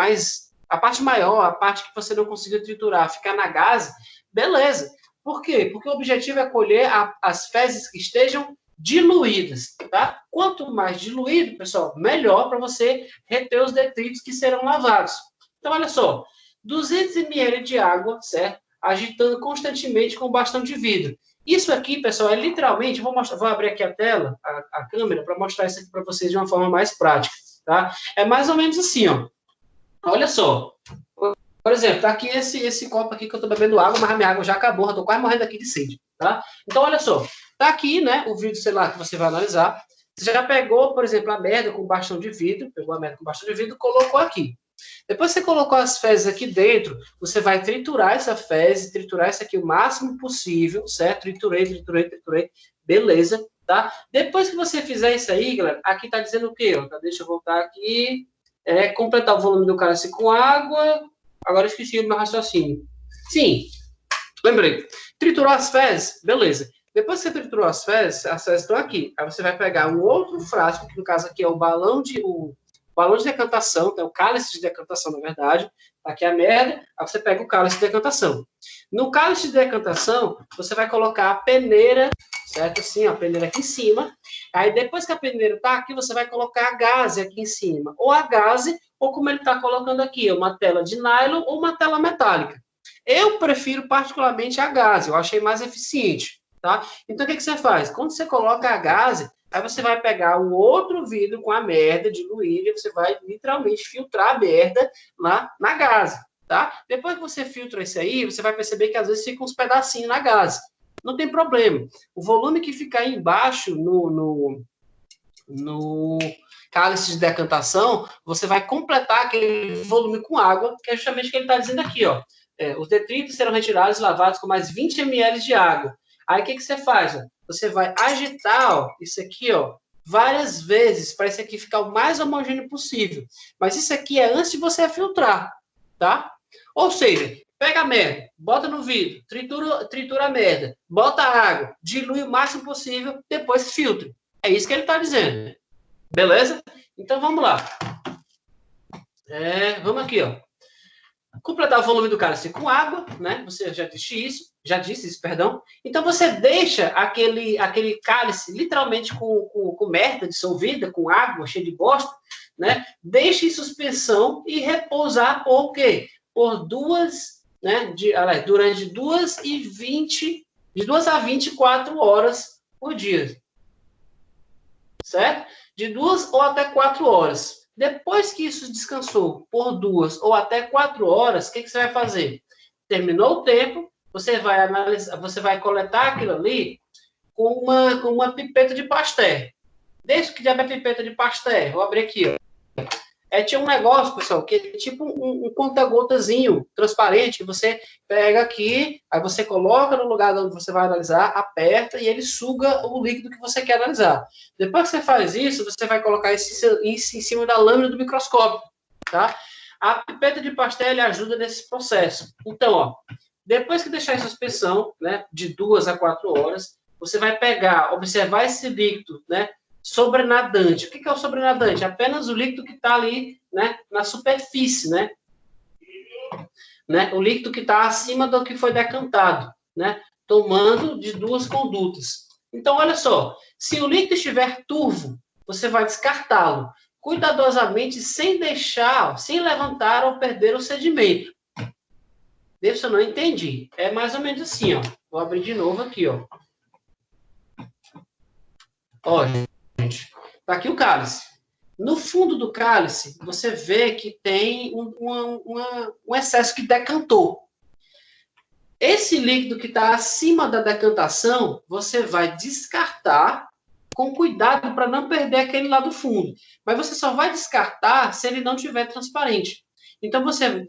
[SPEAKER 1] maior, a parte que você não conseguiu triturar, ficar na gaze, beleza. Por quê? Porque o objetivo é colher as fezes que estejam diluídas, tá? Quanto mais diluído, pessoal, melhor para você reter os detritos que serão lavados. Então, olha só, 200 ml de água, certo? Agitando constantemente com bastão de vidro. Isso aqui, pessoal, é literalmente, vou abrir aqui a tela, a câmera, para mostrar isso aqui para vocês de uma forma mais prática, tá? É mais ou menos assim, ó. Olha só. Por exemplo, tá aqui esse copo aqui que eu tô bebendo água, mas a minha água já acabou, eu tô quase morrendo aqui de sede, tá? Então, olha só. Tá aqui, né, o vidro, sei lá, que você vai analisar. Você já pegou, por exemplo, a merda com bastão de vidro, pegou a merda com bastão de vidro e colocou aqui. Depois que você colocou as fezes aqui dentro, você vai triturar essa fezes, triturar isso aqui o máximo possível, certo? Triturei, beleza, tá? Depois que você fizer isso aí, galera, aqui tá dizendo o quê? Ó, tá, deixa eu voltar aqui. Completar o volume do cálice com água. Agora esqueci o meu raciocínio. Sim, lembrei. Triturou as fezes, beleza. Depois que você triturou as fezes estão aqui. Aí você vai pegar um outro frasco, que no caso aqui é o balão de decantação, é o cálice de decantação, na verdade. Tá aqui a merda, aí você pega o cálice de decantação. No cálice de decantação, você vai colocar a peneira, certo? Assim, ó, a peneira aqui em cima. Aí depois que a peneira tá aqui, você vai colocar a gaze aqui em cima. Ou a gaze, ou como ele está colocando aqui, uma tela de nylon ou uma tela metálica. Eu prefiro particularmente a gaze, eu achei mais eficiente, tá? Então, o que você faz? Quando você coloca a gaze Aí você vai pegar o outro vidro com a merda diluída, e você vai literalmente filtrar a merda lá na gaze, tá? Depois que você filtra isso aí, você vai perceber que às vezes fica uns pedacinhos na gaze. Não tem problema. O volume que fica aí embaixo no cálice de decantação, você vai completar aquele volume com água, que é justamente o que ele está dizendo aqui, ó. Os detritos serão retirados e lavados com mais 20 ml de água. Aí o que você faz? Ó? Você vai agitar, ó, isso aqui, ó, várias vezes, para isso aqui ficar o mais homogêneo possível. Mas isso aqui é antes de você filtrar, tá? Ou seja, pega a merda, bota no vidro, tritura a merda, bota a água, dilui o máximo possível, depois filtra. É isso que ele está dizendo. Beleza? Então vamos lá. Vamos aqui, ó. Completar o volume do cálice com água, né? Você já disse isso, perdão. Então você deixa aquele cálice literalmente com merda dissolvida, com água, cheio de bosta, né? Deixa em suspensão e repousar por quê? Por durante 2 a 24 horas por dia. Certo? De 2 ou até 4 horas. Depois que isso descansou por 2 ou até 4 horas, o que você vai fazer? Terminou o tempo, você vai analisar, você vai coletar aquilo ali com uma pipeta de pastel. Desde que diabo é pipeta de pastel? Vou abrir aqui, ó. Tinha um negócio, pessoal, que é tipo um conta-gotazinho transparente, que você pega aqui, aí você coloca no lugar onde você vai analisar, aperta e ele suga o líquido que você quer analisar. Depois que você faz isso, você vai colocar isso em cima da lâmina do microscópio, tá? A pipeta de pastel ele ajuda nesse processo. Então, ó, depois que deixar em suspensão, né, de 2 a 4 horas, você vai pegar, observar esse líquido, né, sobrenadante. O que é o sobrenadante? Apenas o líquido que está ali, né, na superfície, né? O líquido que está acima do que foi decantado, né? Tomando de 2 condutas. Então, olha só, se o líquido estiver turvo, você vai descartá-lo cuidadosamente, sem levantar ou perder o sedimento. Deixa eu não entendi. É mais ou menos assim, ó. Vou abrir de novo aqui, ó. Olha. Tá aqui o cálice. No fundo do cálice, você vê que tem um excesso que decantou. Esse líquido que está acima da decantação, você vai descartar com cuidado para não perder aquele lá do fundo. Mas você só vai descartar se ele não estiver transparente. Então, você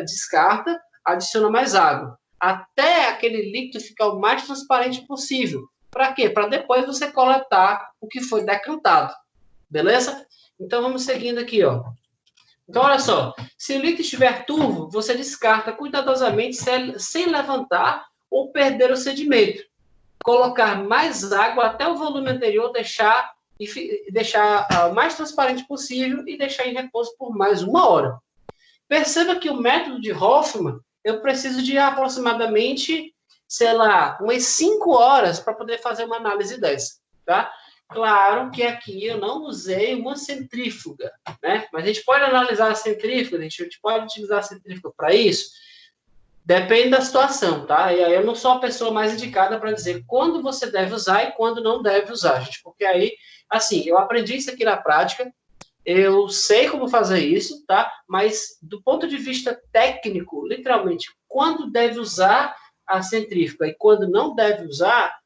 [SPEAKER 1] descarta, adiciona mais água, até aquele líquido ficar o mais transparente possível. Para quê? Para depois você coletar o que foi decantado. Beleza? Então, vamos seguindo aqui, ó. Então, olha só. Se o líquido estiver turvo, você descarta cuidadosamente sem levantar ou perder o sedimento. Colocar mais água até o volume anterior, deixar o mais transparente possível e deixar em repouso por mais 1 hora. Perceba que o método de Hoffman, eu preciso de aproximadamente, sei lá, umas 5 horas para poder fazer uma análise dessa, tá? Claro que aqui eu não usei uma centrífuga, né? Mas a gente pode analisar a centrífuga, a gente pode utilizar a centrífuga para isso. Depende da situação, tá? E aí eu não sou a pessoa mais indicada para dizer quando você deve usar e quando não deve usar, gente. Porque aí, assim, eu aprendi isso aqui na prática, eu sei como fazer isso, tá? Mas do ponto de vista técnico, literalmente, quando deve usar a centrífuga e quando não deve usar,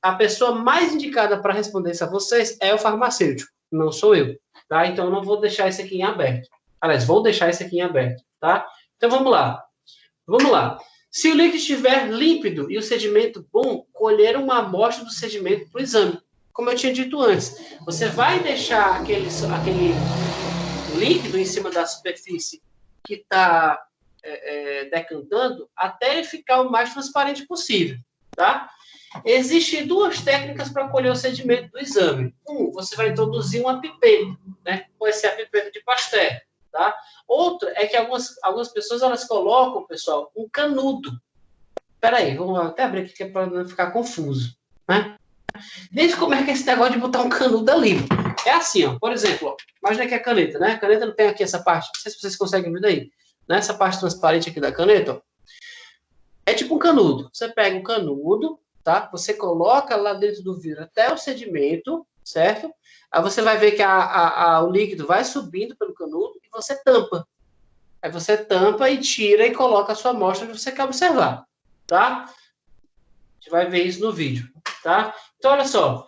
[SPEAKER 1] a pessoa mais indicada para responder isso a vocês é o farmacêutico, não sou eu, tá? Então, eu não vou deixar isso aqui em aberto. Aliás, vou deixar isso aqui em aberto, tá? Então, vamos lá. Vamos lá. Se o líquido estiver límpido e o sedimento bom, colher uma amostra do sedimento para o exame. Como eu tinha dito antes, você vai deixar aquele líquido em cima da superfície que está decantando até ele ficar o mais transparente possível, tá? Existem 2 técnicas para colher o sedimento do exame. Você vai introduzir uma pipeta, né? Pode ser a pipeta de pastel, tá? Outra é que algumas pessoas elas colocam, pessoal, um canudo. Espera aí, vamos até abrir aqui que é para não ficar confuso, né? Desde como é que é esse negócio de botar um canudo ali? É assim, ó. Por exemplo, ó, imagina que é a caneta, né? A caneta não tem aqui essa parte. Não sei se vocês conseguem ver daí. Nessa parte transparente aqui da caneta, ó. É tipo um canudo. Você pega um canudo, tá? Você coloca lá dentro do vidro até o sedimento, certo? Aí você vai ver que o líquido vai subindo pelo canudo e você tampa. Aí você tampa e tira e coloca a sua amostra que você quer observar, tá? A gente vai ver isso no vídeo, tá? Então, olha só.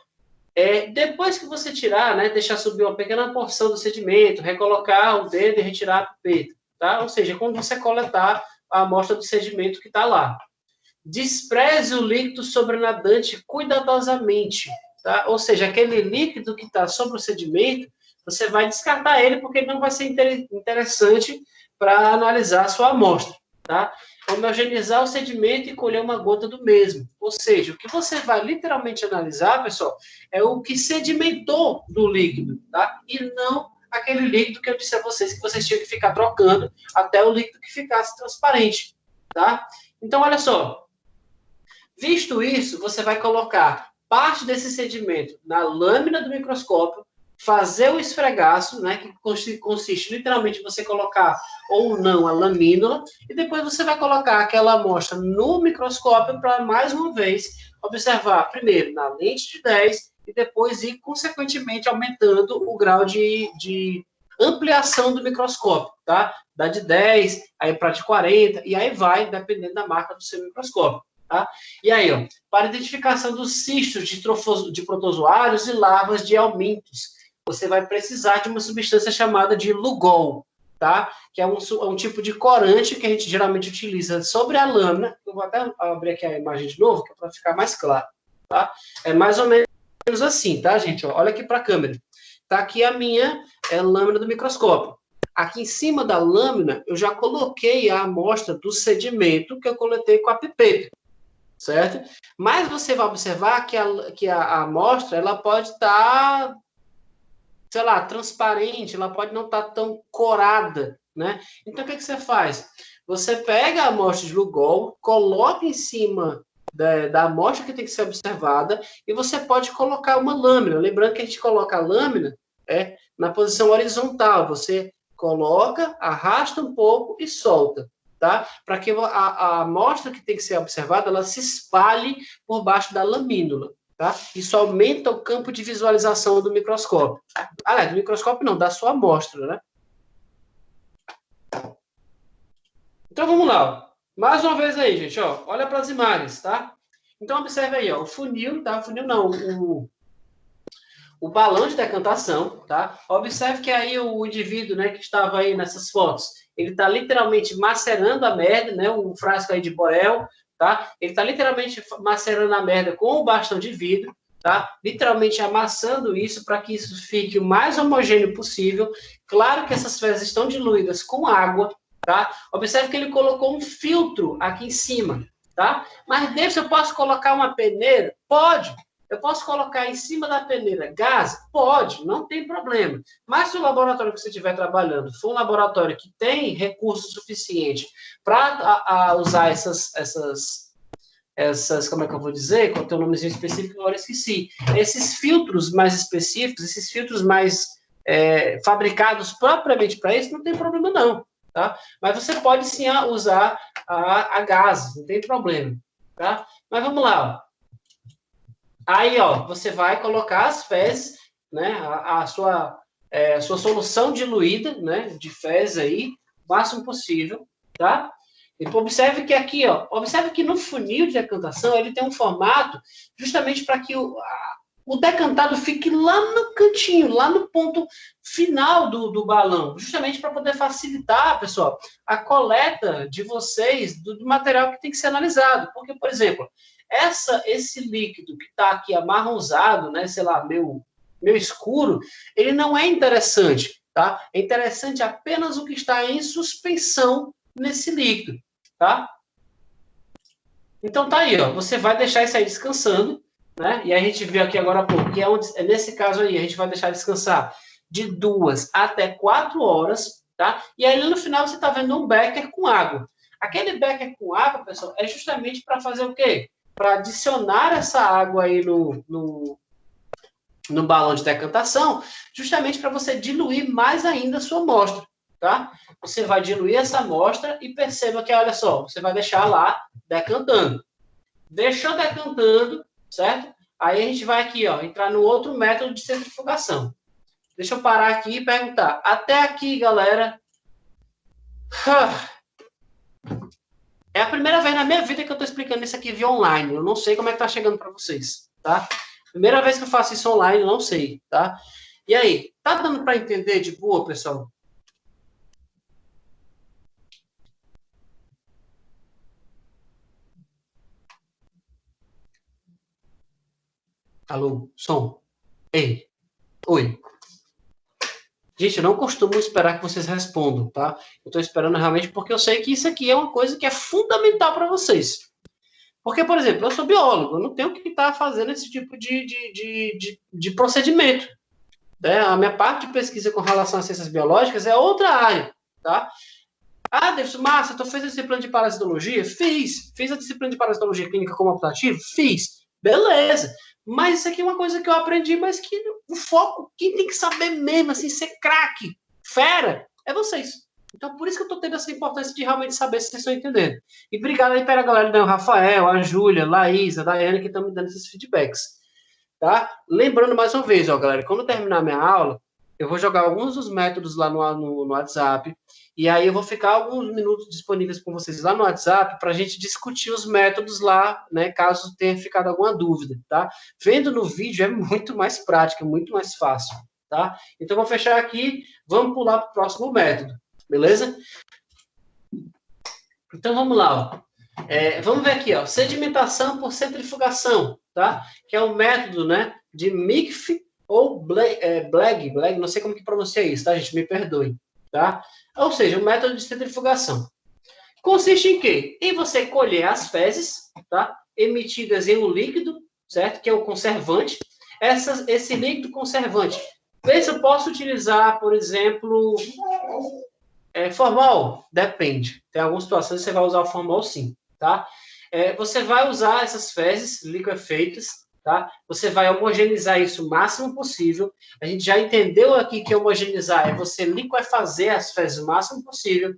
[SPEAKER 1] Depois que você tirar, né, deixar subir uma pequena porção do sedimento, recolocar o dedo e retirar a pipeta, tá? Ou seja, quando você coletar a amostra do sedimento que está lá. Despreze o líquido sobrenadante cuidadosamente, tá? Ou seja, aquele líquido que está sobre o sedimento, você vai descartar ele porque ele não vai ser interessante para analisar a sua amostra, tá? Homogeneizar o sedimento e colher uma gota do mesmo. Ou seja, o que você vai literalmente analisar, pessoal, é o que sedimentou do líquido, tá? E não aquele líquido que eu disse a vocês que vocês tinham que ficar trocando até o líquido que ficasse transparente, tá? Então, olha só. Visto isso, você vai colocar parte desse sedimento na lâmina do microscópio, fazer o esfregaço, né, que consiste literalmente em você colocar ou não a lamínula, e depois você vai colocar aquela amostra no microscópio para, mais uma vez, observar primeiro na lente de 10 e depois ir, consequentemente, aumentando o grau de ampliação do microscópio, tá? Da de 10, aí para de 40, e aí vai, dependendo da marca do seu microscópio. Tá? E aí, ó, para identificação dos cistos de protozoários e larvas de helmintos, você vai precisar de uma substância chamada de Lugol, tá? Que é um tipo de corante que a gente geralmente utiliza sobre a lâmina. Eu vou até abrir aqui a imagem de novo, que é para ficar mais claro, tá? É mais ou menos assim, tá, gente? Ó, olha aqui para a câmera. Tá aqui a minha lâmina do microscópio. Aqui em cima da lâmina, eu já coloquei a amostra do sedimento que eu coletei com a pipeta. Certo? Mas você vai observar que a amostra ela pode estar, sei lá, transparente, ela pode não estar tão corada, né? Então, o que você faz? Você pega a amostra de Lugol, coloca em cima da amostra que tem que ser observada e você pode colocar uma lâmina. Lembrando que a gente coloca a lâmina na posição horizontal. Você coloca, arrasta um pouco e solta. Tá? Para que a amostra que tem que ser observada ela se espalhe por baixo da lamínula. Tá? Isso aumenta o campo de visualização do microscópio. Do microscópio não, da sua amostra. Né? Então vamos lá. Mais uma vez aí, gente. Ó, olha para as imagens. Tá? Então observe aí, ó, o funil, tá? O funil não, o balão de decantação. Tá? Observe que aí o indivíduo, né, que estava aí nessas fotos, ele está literalmente macerando a merda, né? Um frasco aí de Borel, tá? Ele está literalmente macerando a merda com o bastão de vidro, tá? Literalmente amassando isso para que isso fique o mais homogêneo possível. Claro que essas fezes estão diluídas com água, tá? Observe que ele colocou um filtro aqui em cima, tá? Mas David, eu posso colocar uma peneira? Pode. Eu posso colocar em cima da peneira gás? Pode, não tem problema. Mas se o laboratório que você estiver trabalhando for um laboratório que tem recurso suficiente para usar essas, como é que eu vou dizer? Qual tem um nomezinho específico, agora esqueci. Esses filtros mais específicos, esses filtros mais fabricados propriamente para isso, não tem problema não. Tá? Mas você pode sim usar a gás, não tem problema. Tá? Mas vamos lá, ó. Aí, ó, você vai colocar as fezes, né, a sua solução diluída, né, de fezes aí, o máximo possível, tá? E observe que aqui, ó, observe que no funil de decantação ele tem um formato justamente para que o decantado fique lá no cantinho, lá no ponto final do balão, justamente para poder facilitar, pessoal, a coleta de vocês do material que tem que ser analisado. Porque, por exemplo, esse líquido que está aqui amarronzado, né, sei lá, meio escuro, ele não é interessante, tá? É interessante apenas o que está em suspensão nesse líquido, tá? Então tá aí, ó, você vai deixar isso aí descansando, né? E a gente viu aqui agora há pouco, que nesse caso aí, a gente vai deixar descansar de 2 até 4 horas, tá? E aí no final você tá vendo um becker com água. Aquele becker com água, pessoal, é justamente para fazer o quê? Para adicionar essa água aí no balão de decantação, justamente para você diluir mais ainda a sua amostra, tá? Você vai diluir essa amostra e perceba que, olha só, você vai deixar lá decantando. Deixou decantando, certo? Aí a gente vai aqui, ó, entrar no outro método de centrifugação. Deixa eu parar aqui e perguntar. Até aqui, galera. É a primeira vez na minha vida que eu estou explicando isso aqui via online. Eu não sei como é que tá chegando para vocês, tá? Primeira vez que eu faço isso online, eu não sei, tá? E aí, tá dando para entender de boa, pessoal? Alô, som. Ei, oi. Gente, eu não costumo esperar que vocês respondam, tá? Eu estou esperando realmente porque eu sei que isso aqui é uma coisa que é fundamental para vocês. Porque, por exemplo, eu sou biólogo, eu não tenho que estar fazendo esse tipo de procedimento. Né? A minha parte de pesquisa com relação às ciências biológicas é outra área, tá? Ah, Davidson, massa, tu fez a disciplina de parasitologia? Fiz. Fiz a disciplina de parasitologia clínica como optativo? Fiz. Beleza. Mas isso aqui é uma coisa que eu aprendi, mas que o foco, quem tem que saber mesmo, assim, ser craque, fera, é vocês. Então, por isso que eu tô tendo essa importância de realmente saber se vocês estão entendendo. E obrigado aí para a galera, né, o Rafael, a Júlia, a Laís, a Daiane, que estão me dando esses feedbacks. Tá? Lembrando mais uma vez, ó, galera, quando eu terminar minha aula, eu vou jogar alguns dos métodos lá no WhatsApp, e aí eu vou ficar alguns minutos disponíveis com vocês lá no WhatsApp para a gente discutir os métodos lá, né, caso tenha ficado alguma dúvida, tá? Vendo no vídeo é muito mais prático, é muito mais fácil, tá? Então, eu vou fechar aqui, vamos pular para o próximo método, beleza? Então, vamos lá, ó. Vamos ver aqui, ó, sedimentação por centrifugação, tá? Que é o método, né, de MICF ou Bleg, não sei como que pronuncia isso, tá, gente? Me perdoe, tá? Ou seja, o método de centrifugação. Consiste em quê? Em você colher as fezes, tá? Emitidas em um líquido, certo? Que é o conservante. Esse líquido conservante. Vê se eu posso utilizar, por exemplo, formol? Depende. Tem algumas situações que você vai usar o formol sim, tá? Você vai usar essas fezes liquefeitas, tá? Você vai homogeneizar isso o máximo possível. A gente já entendeu aqui que homogeneizar é você liquefazer as fezes o máximo possível.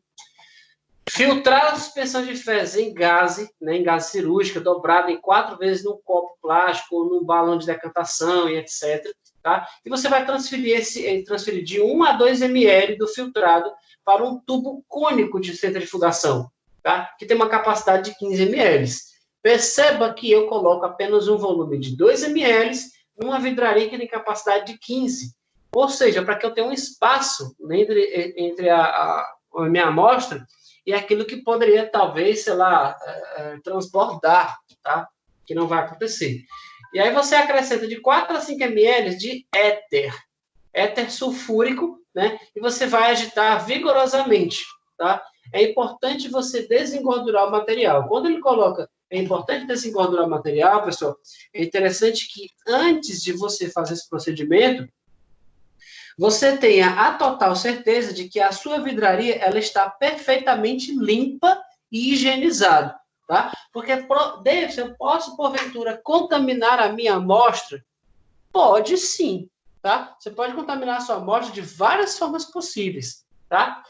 [SPEAKER 1] Filtrar a suspensão de fezes em gase, né, em gase cirúrgica, dobrada em 4 vezes num copo plástico ou num balão de decantação e etc. Tá? E você vai transferir de 1 a 2 ml do filtrado para um tubo cônico de centrifugação, tá? Que tem uma capacidade de 15 ml. Perceba que eu coloco apenas um volume de 2 ml numa vidraria que tem capacidade de 15. Ou seja, para que eu tenha um espaço entre a minha amostra e aquilo que poderia, talvez, sei lá, transbordar, tá? Que não vai acontecer. E aí você acrescenta de 4 a 5 ml de éter sulfúrico, né? E você vai agitar vigorosamente, tá? É importante você desengordurar o material. Quando ele coloca, é importante desengordurar o material, pessoal, é interessante que antes de você fazer esse procedimento, você tenha a total certeza de que a sua vidraria ela está perfeitamente limpa e higienizada, tá? Porque, David, eu posso, porventura, contaminar a minha amostra? Pode sim, tá? Você pode contaminar a sua amostra de várias formas possíveis, tá?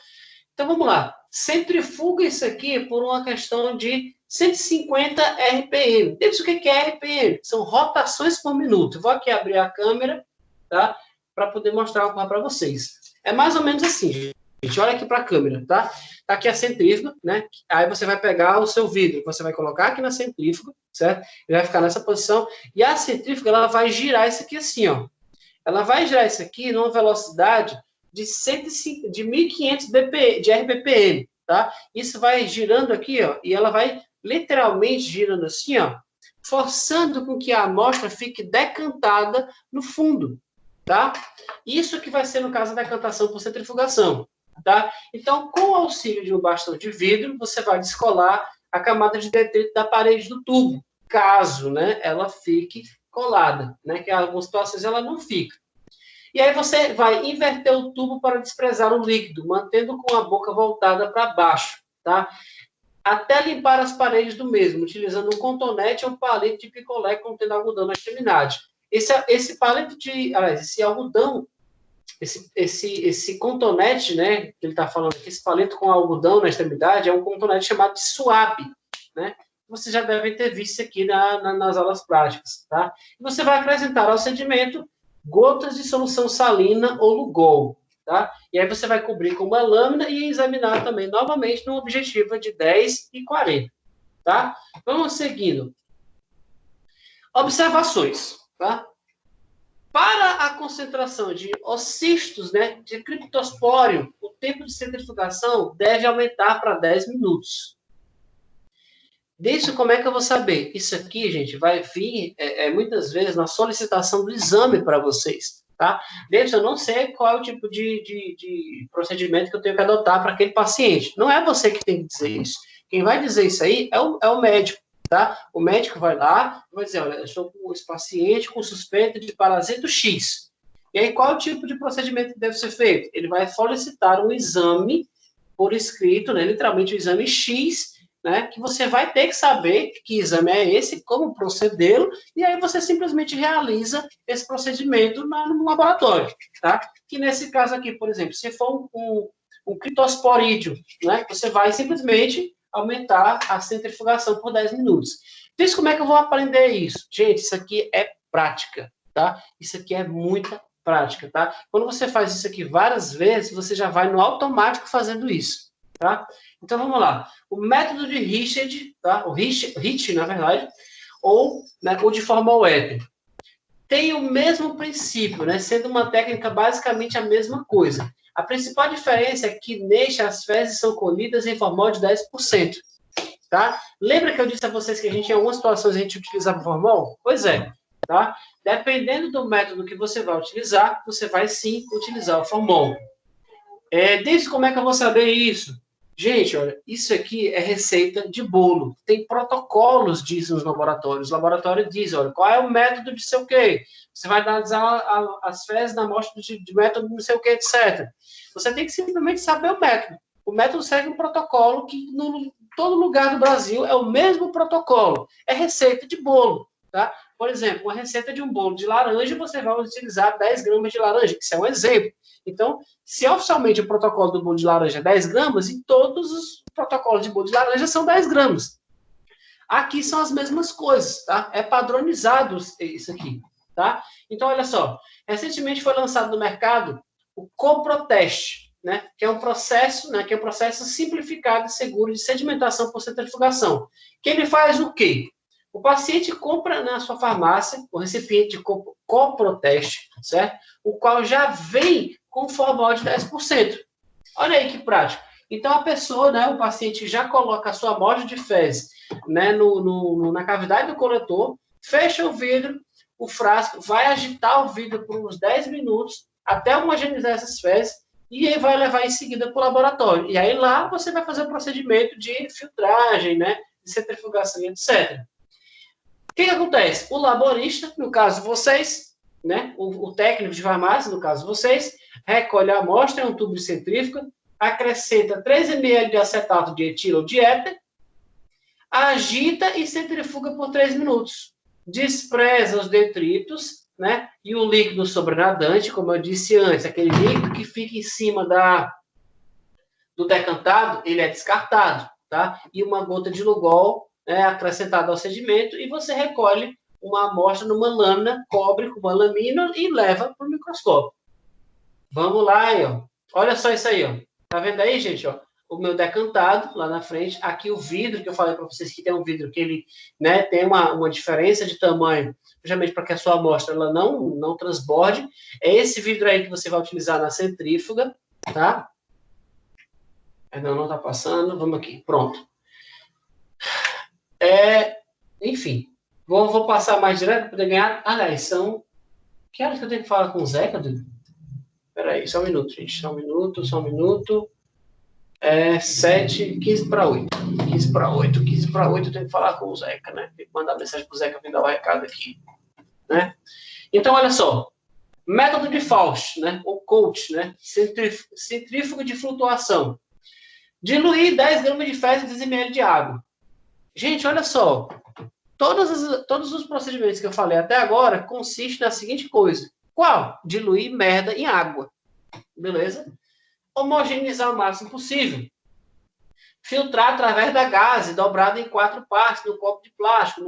[SPEAKER 1] Então, vamos lá. Centrifuga isso aqui por uma questão de 150 RPM. David, o que é RPM? São rotações por minuto. Eu vou aqui abrir a câmera, tá? Para poder mostrar para vocês. É mais ou menos assim, gente. Olha aqui para a câmera, tá? Tá aqui a centrífuga, né? Aí você vai pegar o seu vidro, você vai colocar aqui na centrífuga, certo? Ele vai ficar nessa posição. E a centrífuga, ela vai girar isso aqui assim, ó. Ela vai girar isso aqui numa velocidade de 1.500 de RPM, tá? Isso vai girando aqui, ó. E ela vai literalmente girando assim, ó. Forçando com que a amostra fique decantada no fundo, tá? Isso que vai ser, no caso, da decantação por centrifugação, tá? Então, com o auxílio de um bastão de vidro, você vai descolar a camada de detrito da parede do tubo, caso, né, ela fique colada, né, que em algumas situações ela não fica. E aí você vai inverter o tubo para desprezar o líquido, mantendo com a boca voltada para baixo, tá? Até limpar as paredes do mesmo, utilizando um cotonete ou palito de picolé contendo algodão na extremidade. Esse palito esse algodão, esse cotonete, né, que ele está falando aqui, esse palito com algodão na extremidade, é um cotonete chamado de suave, né? vocês já devem ter visto isso aqui nas aulas práticas, tá? E você vai acrescentar ao sedimento gotas de solução salina ou Lugol, tá? E aí você vai cobrir com uma lâmina e examinar também novamente no objetivo de 10 e 40, tá? Vamos seguindo. Observações, tá? Para a concentração de ocistos, né, de criptospóreo, o tempo de centrifugação deve aumentar para 10 minutos. Disso, como é que eu vou saber? Isso aqui, gente, vai vir muitas vezes na solicitação do exame para vocês, tá? Desde eu não sei qual é o tipo de procedimento que eu tenho que adotar para aquele paciente. Não é você que tem que dizer isso. Quem vai dizer isso aí é o médico, tá? O médico vai lá e vai dizer, olha, eu estou com esse paciente com suspeita de parasito X. E aí, qual é o tipo de procedimento que deve ser feito? Ele vai solicitar um exame por escrito, né, literalmente o exame X, né, que você vai ter que saber que exame é esse, como procedê-lo, e aí você simplesmente realiza esse procedimento no laboratório, tá? Que nesse caso aqui, por exemplo, se for um criptosporídeo, né, você vai simplesmente aumentar a centrifugação por 10 minutos. Então, como é que eu vou aprender isso? Gente, isso aqui é prática, tá? Isso aqui é muita prática, tá? Quando você faz isso aqui várias vezes, você já vai no automático fazendo isso, tá? Então, vamos lá. O método de Richard, tá? O Rich, na verdade, ou, né, o de Formol-Eppen, tem o mesmo princípio, né? Sendo uma técnica basicamente a mesma coisa. A principal diferença é que neste as fezes são colhidas em formol de 10%, tá? Lembra que eu disse a vocês que em algumas situações a gente utilizava formol? Pois é, tá? Dependendo do método que você vai utilizar, você vai sim utilizar o formol. Desde como é que eu vou saber isso? Gente, olha, isso aqui é receita de bolo. Tem protocolos disso nos laboratórios. O laboratório diz, olha, qual é o método de sei o quê? Você vai analisar as fezes na amostra de método não sei o quê, etc. Você tem que simplesmente saber o método. O método segue um protocolo que em todo lugar do Brasil é o mesmo protocolo. É receita de bolo, tá? Por exemplo, uma receita de um bolo de laranja, você vai utilizar 10 gramas de laranja, que isso é um exemplo. Então, se oficialmente o protocolo do bolo de laranja é 10 gramas, e todos os protocolos de bolo de laranja são 10 gramas. Aqui são as mesmas coisas, tá? É padronizado isso aqui, tá? Então, olha só. Recentemente foi lançado no mercado o Coproteste, né? Que é um processo, né? Que é um processo simplificado e seguro de sedimentação por centrifugação. Que ele faz o quê? O paciente compra na sua farmácia o recipiente de Coproteste, certo? O qual já vem com formol de 10%. Olha aí que prático. Então, a pessoa, né, o paciente já coloca a sua amostra de fezes, né, na cavidade do coletor, fecha o vidro, o frasco, vai agitar o vidro por uns 10 minutos até homogeneizar essas fezes e aí vai levar em seguida para o laboratório. E aí lá você vai fazer o procedimento de filtragem, né, de centrifugação, etc. O que acontece? O laborista, no caso vocês, né, o técnico de farmácia, no caso vocês, recolhe a amostra em um tubo de centrífuga, acrescenta 3 ml de acetato de etilo ou de éter, agita e centrifuga por 3 minutos. Despreza os detritos, né, e o líquido sobrenadante, como eu disse antes, aquele líquido que fica em cima do decantado, ele é descartado, tá? E uma gota de Lugol acrescentada ao sedimento e você recolhe uma amostra numa lâmina, cobre com uma lamina e leva para o microscópio. Vamos lá, aí, ó. Olha só isso aí, ó. Tá vendo aí, gente, ó? O meu decantado lá na frente. Aqui o vidro, que eu falei para vocês que tem um vidro que ele, né, tem uma diferença de tamanho, justamente para que a sua amostra ela não transborde. É esse vidro aí que você vai utilizar na centrífuga, tá? Não tá passando. Vamos aqui. Pronto. Enfim. Vou passar mais direto para poder ganhar. Aliás, são... Que horas que eu tenho que falar com o Zeca, Dudu? Peraí, só um minuto, gente. Só um minuto. 7, 15 para 8. 15 para 8, 15 para 8, eu tenho que falar com o Zeca, né? Tem que mandar mensagem para o Zeca vir dar o recado aqui, né? Então, olha só. Método de Faust, né? Ou Coach, né? Centrífugo de flutuação. Diluir 10 gramas de fezes em 10 ml de água. Gente, olha só. Todos os procedimentos que eu falei até agora consistem na seguinte coisa. Qual? Diluir merda em água. Beleza? Homogeneizar o máximo possível. filtrar através da gase, dobrado em 4 partes, no copo de plástico,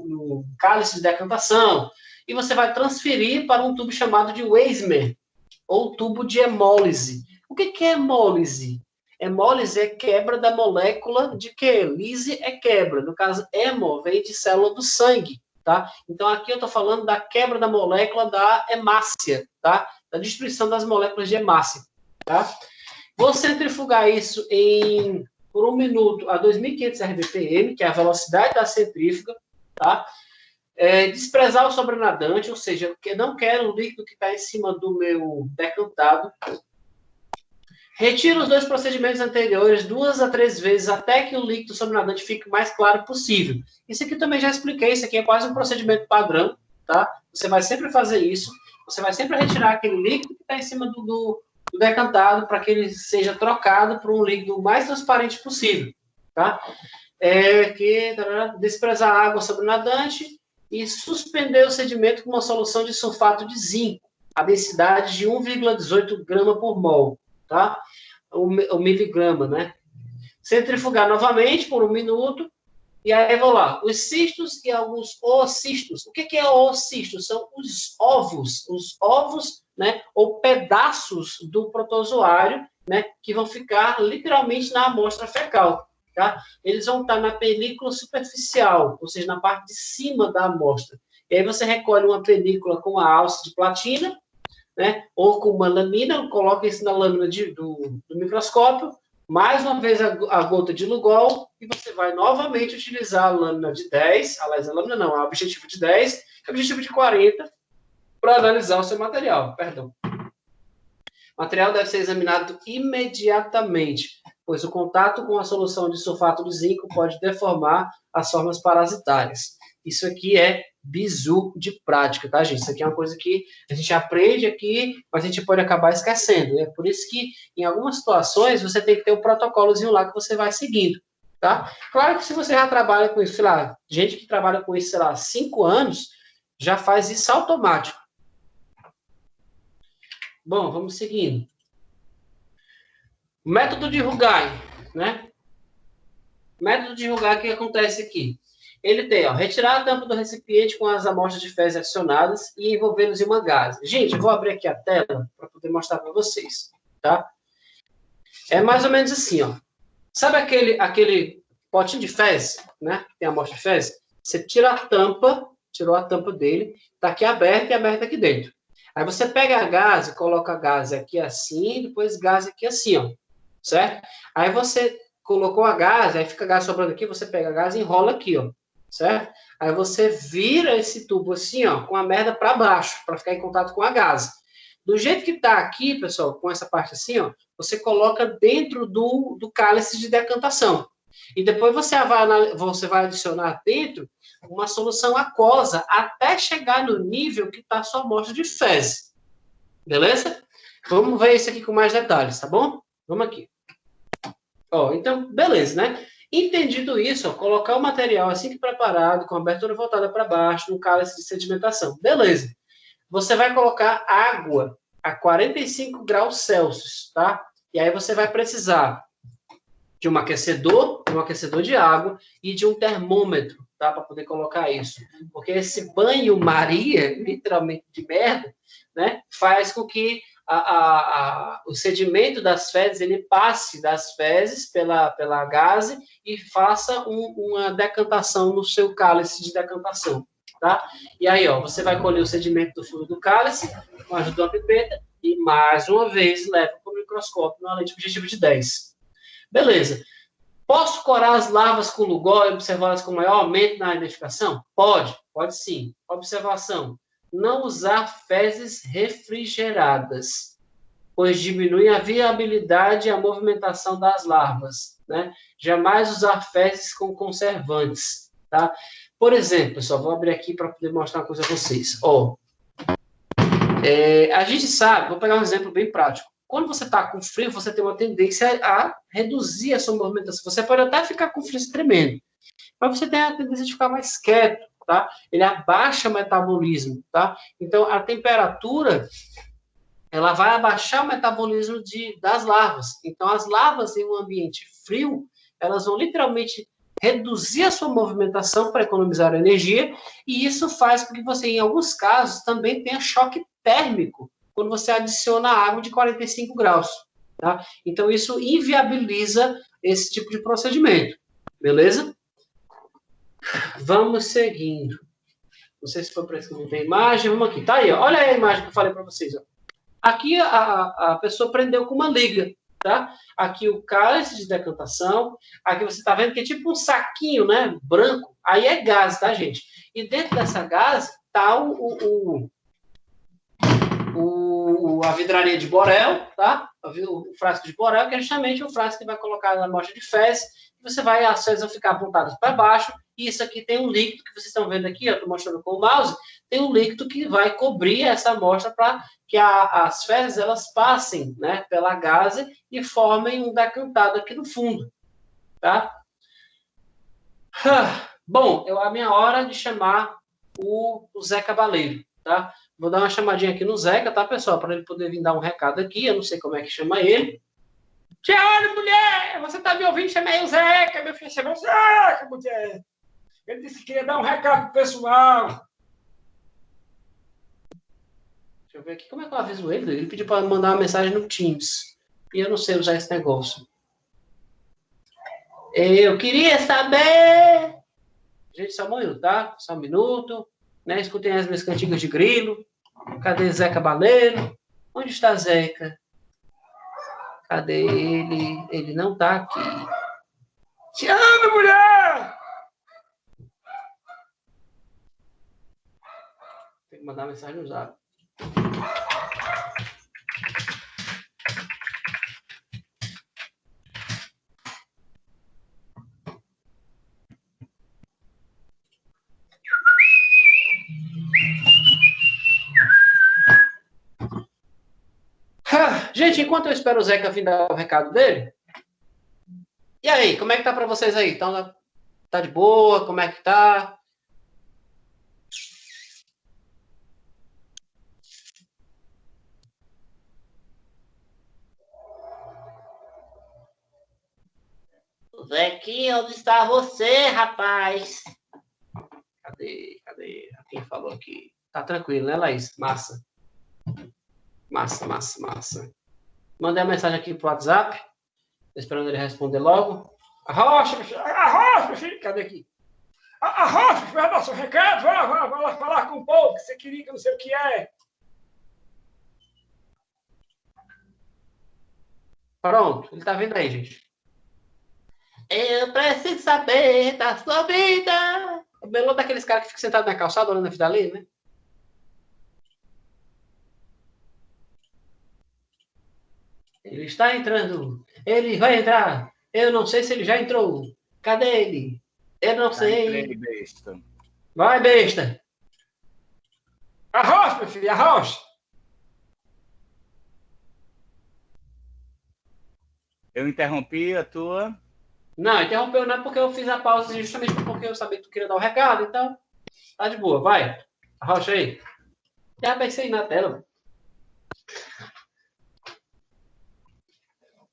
[SPEAKER 1] no cálice de decantação, e você vai transferir para um tubo chamado de Weismer, ou tubo de hemólise. O que é hemólise? Hemólise é quebra da molécula de quê? Lise é quebra. No caso, hemo vem de célula do sangue, tá? Então, aqui eu estou falando da quebra da molécula da hemácia, tá? Da destruição das moléculas de hemácia, tá? Vou centrifugar isso por 1 minuto a 2.500 RPM, que é a velocidade da centrífuga, tá? Desprezar o sobrenadante, ou seja, eu não quero o líquido que está em cima do meu decantado. Retiro os 2 procedimentos anteriores 2 a 3 vezes até que o líquido sobrenadante fique o mais claro possível. Isso aqui também já expliquei, isso aqui é quase um procedimento padrão, tá? Você vai sempre fazer isso, você vai sempre retirar aquele líquido que está em cima do decantado para que ele seja trocado por um líquido o mais transparente possível, tá? Desprezar a água sobrenadante e suspender o sedimento com uma solução de sulfato de zinco, a densidade de 1,18 grama por mol, tá? O miligrama, né? Centrifugar novamente por 1 minuto, e aí vou lá, os cistos e alguns oocistos. O que é oocisto? São os ovos, né, ou pedaços do protozoário, né, que vão ficar literalmente na amostra fecal, tá? Eles vão estar na película superficial, ou seja, na parte de cima da amostra. E aí você recolhe uma película com uma alça de platina, né, ou com uma lamina, coloca isso na lâmina do microscópio, mais uma vez a gota de Lugol, e você vai novamente utilizar a lâmina de 10, aliás, a lâmina não, a objetivo de 10, e a objetivo de 40, para analisar o seu material, perdão. O material deve ser examinado imediatamente, pois o contato com a solução de sulfato de zinco pode deformar as formas parasitárias. Isso aqui é bizu de prática, tá, gente? Isso aqui é uma coisa que a gente aprende aqui, mas a gente pode acabar esquecendo. É por isso que, em algumas situações, você tem que ter um protocolozinho lá que você vai seguindo, tá? Claro que se você já trabalha com isso, sei lá, gente que trabalha com isso, sei lá, 5 anos, já faz isso automático. Bom, vamos seguindo. Método de Rugai, né? Método de Rugai, o que acontece aqui? Ele tem, ó, retirar a tampa do recipiente com as amostras de fezes adicionadas e envolvê-los em uma gaze. Gente, eu vou abrir aqui a tela para poder mostrar para vocês, tá? É mais ou menos assim, ó. Sabe aquele potinho de fezes, né? Tem a amostra de fezes? Você tira a tampa, tirou a tampa dele, tá aqui aberta e aberta aqui dentro. Aí você pega a gaze, coloca a gaze aqui assim, depois gaze aqui assim, ó. Certo? Aí você colocou a gaze, aí fica a gaze sobrando aqui, você pega a gaze e enrola aqui, ó. Certo? Aí você vira esse tubo assim, ó, com a merda para baixo, para ficar em contato com a gaze. Do jeito que tá aqui, pessoal, com essa parte assim, ó, você coloca dentro do cálice de decantação. E depois você vai adicionar dentro uma solução aquosa até chegar no nível que está a sua amostra de fezes. Beleza? Vamos ver isso aqui com mais detalhes, tá bom? Vamos aqui. Ó, então, beleza, né? Entendido isso, ó, colocar o material assim que preparado, com a abertura voltada para baixo, no cálice de sedimentação. Beleza. Você vai colocar água a 45 graus Celsius, tá? E aí você vai precisar de um aquecedor de água e de um termômetro, tá? Para poder colocar isso. Porque esse banho-maria, literalmente de merda, né? Faz com que o sedimento das fezes, ele passe das fezes pela gaze e faça uma decantação no seu cálice de decantação, tá? E aí, ó, você vai colher o sedimento do fundo do cálice com a ajuda de uma pipeta e, mais uma vez, leva para o microscópio na lente objetivo de 10. Beleza. Posso corar as larvas com Lugol e observá-las com maior aumento na identificação? Pode sim. Observação. Não usar fezes refrigeradas, pois diminuem a viabilidade e a movimentação das larvas, né? Jamais usar fezes com conservantes, tá? Por exemplo, pessoal, vou abrir aqui para poder mostrar uma coisa a vocês. Ó, a gente sabe, vou pegar um exemplo bem prático. Quando você está com frio, você tem uma tendência a reduzir a sua movimentação. Você pode até ficar com frio tremendo, mas você tem a tendência de ficar mais quieto, tá? Ele abaixa o metabolismo, tá? Então, a temperatura ela vai abaixar o metabolismo das larvas. Então, as larvas em um ambiente frio, elas vão literalmente reduzir a sua movimentação para economizar energia, e isso faz com que você, em alguns casos, também tenha choque térmico, quando você adiciona água de 45 graus. Tá? Então, isso inviabiliza esse tipo de procedimento. Beleza? Vamos seguindo. Não sei se foi para isso que não tem imagem. Vamos aqui. Tá aí, ó. Olha aí a imagem que eu falei para vocês. Ó. Aqui a pessoa prendeu com uma liga. Tá? Aqui o cálice de decantação. Aqui você está vendo que é tipo um saquinho, né? Branco. Aí é gás, tá, gente? E dentro dessa gás tá a vidraria de Borel, tá? O frasco de Borel, que é justamente o frasco que vai colocar na amostra de fezes. Você vai, as fezes vão ficar apontadas para baixo. E isso aqui tem um líquido que vocês estão vendo aqui, eu estou mostrando com o mouse. Tem um líquido que vai cobrir essa amostra para que as fezes elas passem, né, pela gaze e formem um decantado aqui no fundo, tá? Bom, é a minha hora de chamar o Zé Cabaleiro, tá? Vou dar uma chamadinha aqui no Zeca, tá, pessoal? Para ele poder vir dar um recado aqui. Eu não sei como é que chama ele. Tiago, mulher! Você tá me ouvindo? Chamei o Zeca, meu filho. Chamei o Zeca, mulher! Ele disse que queria dar um recado pro pessoal. Deixa eu ver aqui. Como é que eu aviso ele? Ele pediu para mandar uma mensagem no Teams. E eu não sei usar esse negócio. Eu queria saber... Gente, só um minuto, tá? Só um minuto. Né? Escutem as minhas cantigas de grilo. Cadê Zé Cabaleiro? Onde está Zeca? Cadê ele? Ele não tá aqui. Te amo, mulher! Tem que mandar mensagem no Zap. Gente, enquanto eu espero o Zeca vir dar o recado dele, e aí, como é que tá para vocês aí? Então, tá de boa? Como é que tá? Zequinha, onde está você, rapaz? Cadê? Quem falou aqui? Tá tranquilo, né, Laís? Massa. Mandei a mensagem aqui pro WhatsApp. Tô esperando ele responder logo. Arrocha, meu filho! Arrocha, meu filho! Cadê aqui? Arrocha, vai dar seu recado! Vai lá falar com o povo que você queria, que eu não sei o que é. Pronto, ele tá vendo aí, gente. Eu preciso saber da sua vida. O melão daqueles caras que ficam sentados na calçada olhando a vida ali, né? Ele está entrando. Ele vai entrar. Eu não sei se ele já entrou. Cadê ele? Eu não sei.
[SPEAKER 3] Entrei, besta.
[SPEAKER 1] Vai, besta. Arrocha, meu filho, arrocha.
[SPEAKER 3] Eu interrompi a tua...
[SPEAKER 1] Não, interrompeu não é porque eu fiz a pausa justamente porque eu sabia que tu queria dar o recado, então tá de boa, vai. Arrocha aí. Já pensei na tela.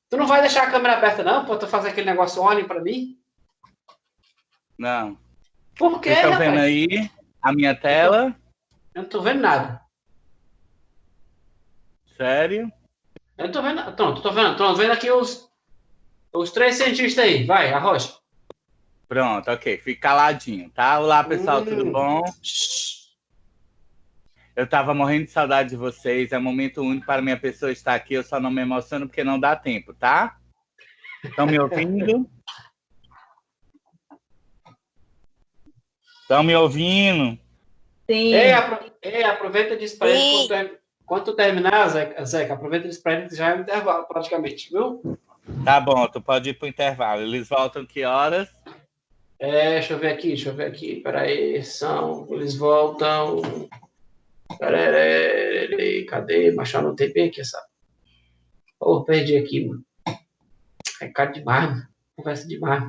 [SPEAKER 1] Tu não vai deixar a câmera aberta não, pra tu fazer aquele negócio on pra mim?
[SPEAKER 3] Não.
[SPEAKER 1] Por quê,
[SPEAKER 3] Vocês estão
[SPEAKER 1] rapaz?
[SPEAKER 3] vendo aí a minha tela?
[SPEAKER 1] Eu não tô vendo nada.
[SPEAKER 3] Sério?
[SPEAKER 1] Eu não tô vendo. Pronto, tô vendo aqui os 3 cientistas aí. Vai, arrocha.
[SPEAKER 3] Pronto, ok. Fique caladinho, tá? Olá, pessoal, tudo bom? Eu tava morrendo de saudade de vocês. É um momento único para minha pessoa estar aqui. Eu só não me emociono porque não dá tempo, tá? Estão me ouvindo? Estão me ouvindo?
[SPEAKER 2] Sim.
[SPEAKER 1] Aproveita e diz pra ele quando tu terminar, Zeca, aproveita e diz pra ele que já é um intervalo, praticamente, viu?
[SPEAKER 3] Tá bom, tu pode ir pro intervalo. Eles voltam que horas?
[SPEAKER 1] Deixa eu ver aqui. Peraí, eles voltam... Peraí, cadê? Baixar no TP aqui, essa... perdi aqui, mano. Recado demais, mano. Conversa demais.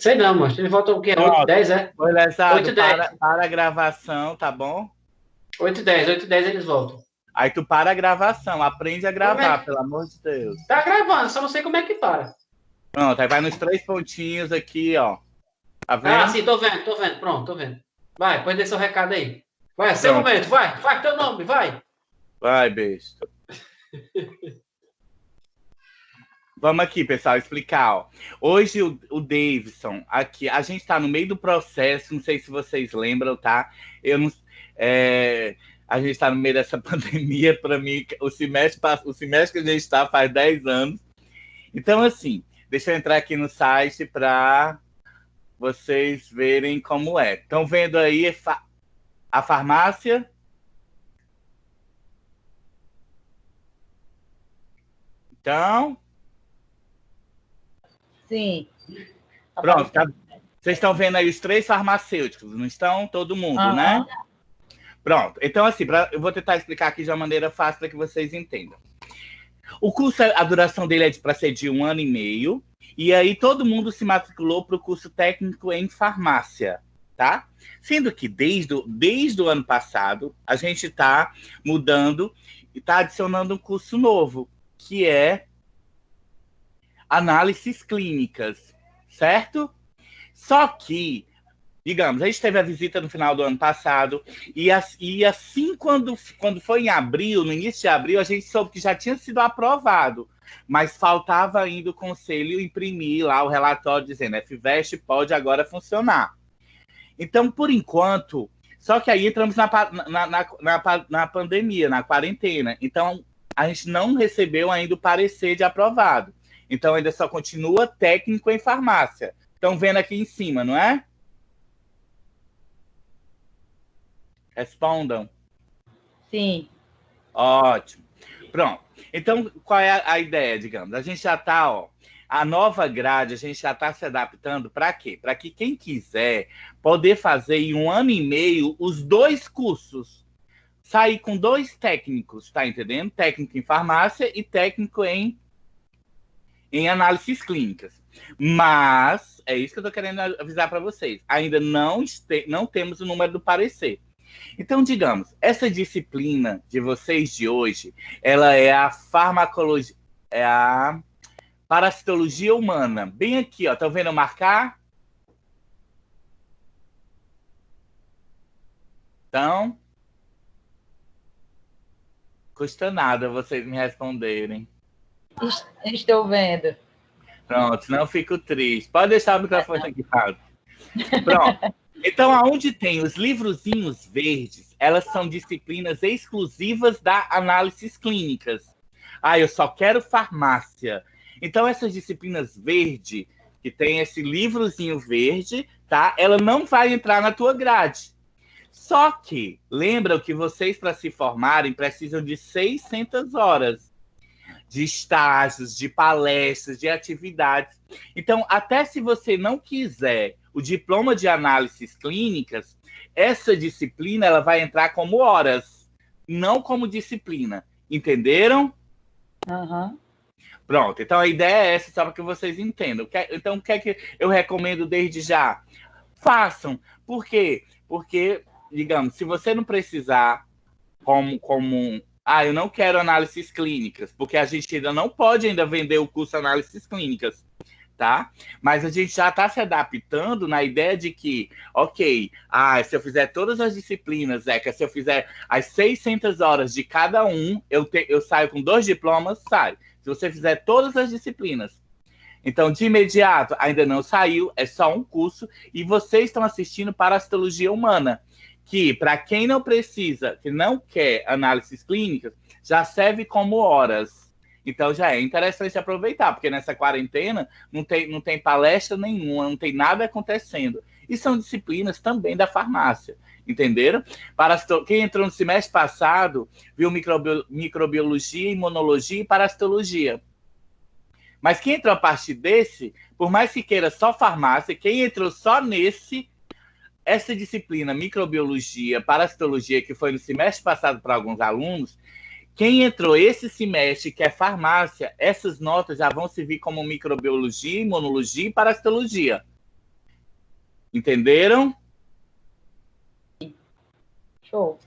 [SPEAKER 1] Sei não, mano. Ele volta o quê? 8 e 10, é?
[SPEAKER 3] Oi, Lesado,
[SPEAKER 1] 8 e 10.
[SPEAKER 3] para a gravação, tá bom?
[SPEAKER 1] 8 e 10 eles voltam.
[SPEAKER 3] Aí tu para a gravação, aprende a gravar, pelo amor de Deus.
[SPEAKER 1] Tá gravando, só não sei como é que para.
[SPEAKER 3] Pronto, aí vai nos 3 pontinhos aqui, ó. Tá vendo?
[SPEAKER 1] Ah, sim, tô vendo. Pronto, tô vendo. Vai, pode dar seu recado aí. Vai, seu
[SPEAKER 3] Pronto.
[SPEAKER 1] momento, vai teu nome, vai.
[SPEAKER 3] Vai, besta. Vamos aqui, pessoal, explicar. Ó. Hoje o Davidson, aqui, a gente está no meio do processo, não sei se vocês lembram, tá? Eu não, a gente está no meio dessa pandemia, para mim, o semestre que a gente está faz 10 anos. Então, assim, deixa eu entrar aqui no site para vocês verem como é. Estão vendo aí a farmácia? Então...
[SPEAKER 4] Sim.
[SPEAKER 3] Pronto, tá. Vocês estão vendo aí os 3 farmacêuticos, não estão? Todo mundo, né? Pronto. Então, assim, eu vou tentar explicar aqui de uma maneira fácil para que vocês entendam. O curso, a duração dele é para ser de 1 ano e meio, e aí todo mundo se matriculou para o curso técnico em farmácia, tá? Sendo que desde o ano passado, a gente está mudando e está adicionando um curso novo, que é análises clínicas, certo? Só que, digamos, a gente teve a visita no final do ano passado e assim, quando foi em abril, no início de abril, a gente soube que já tinha sido aprovado, mas faltava ainda o conselho imprimir lá o relatório dizendo FVEST pode agora funcionar. Então, por enquanto, só que aí entramos na pandemia, na quarentena. Então, a gente não recebeu ainda o parecer de aprovado. Então, ainda só continua técnico em farmácia. Estão vendo aqui em cima, não é? Respondam.
[SPEAKER 4] Sim.
[SPEAKER 3] Ótimo. Pronto. Então, qual é a ideia, digamos? A gente já está, ó, a nova grade, a gente já está se adaptando para quê? Para que quem quiser poder fazer em 1 ano e meio os 2 cursos. Sair com 2 técnicos, tá entendendo? Técnico em farmácia e técnico em análises clínicas. Mas, é isso que eu estou querendo avisar para vocês. Ainda não temos o número do parecer. Então, digamos, essa disciplina de vocês de hoje, ela é a farmacologia, é a parasitologia humana. Bem aqui, ó. Estão vendo eu marcar? Então, custa nada vocês me responderem.
[SPEAKER 4] Estou vendo.
[SPEAKER 3] Pronto, não fico triste. Pode deixar o microfone ligado. Pronto. Então, aonde tem os livrozinhos verdes, elas são disciplinas exclusivas da análises clínicas. Ah, eu só quero farmácia. Então, essas disciplinas verde, que tem esse livrozinho verde, tá? Ela não vai entrar na tua grade. Só que, lembram que vocês, para se formarem, precisam de 600 horas de estágios, de palestras, de atividades. Então, até se você não quiser o diploma de análises clínicas, essa disciplina ela vai entrar como horas, não como disciplina. Entenderam?
[SPEAKER 4] Uhum.
[SPEAKER 3] Pronto. Então, a ideia é essa, só para que vocês entendam. Então, o que é que eu recomendo desde já? Façam. Por quê? Porque, digamos, se você não precisar eu não quero análises clínicas, porque a gente ainda não pode ainda vender o curso análises clínicas, tá? Mas a gente já está se adaptando na ideia de que, ok, se eu fizer todas as disciplinas, se eu fizer as 600 horas de cada um, eu saio com 2 diplomas, saio. Se você fizer todas as disciplinas. Então, de imediato, ainda não saiu, é só um curso, e vocês estão assistindo Parasitologia Humana, que, para quem não precisa, que não quer análises clínicas, já serve como horas. Então, já é interessante aproveitar, porque nessa quarentena não tem palestra nenhuma, não tem nada acontecendo. E são disciplinas também da farmácia, entenderam? Quem entrou no semestre passado viu microbiologia, imunologia e parasitologia. Mas quem entrou a partir desse, por mais que queira só farmácia, quem entrou só essa disciplina, microbiologia, parasitologia, que foi no semestre passado para alguns alunos, quem entrou esse semestre, que é farmácia, essas notas já vão servir como microbiologia, imunologia e parasitologia. Entenderam?
[SPEAKER 4] Show.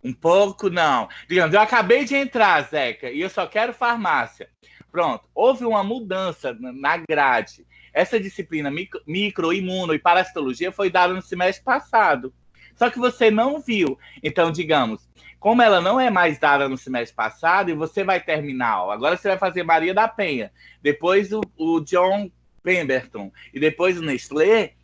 [SPEAKER 3] Um pouco, não. Digamos, eu acabei de entrar, Zeca, e eu só quero farmácia. Pronto, houve uma mudança na grade. Essa disciplina micro, imuno e parasitologia foi dada no semestre passado. Só que você não viu. Então, digamos, como ela não é mais dada no semestre passado, e você vai terminar, ó, agora você vai fazer Maria da Penha, depois o John Pemberton, e depois o Nestlé,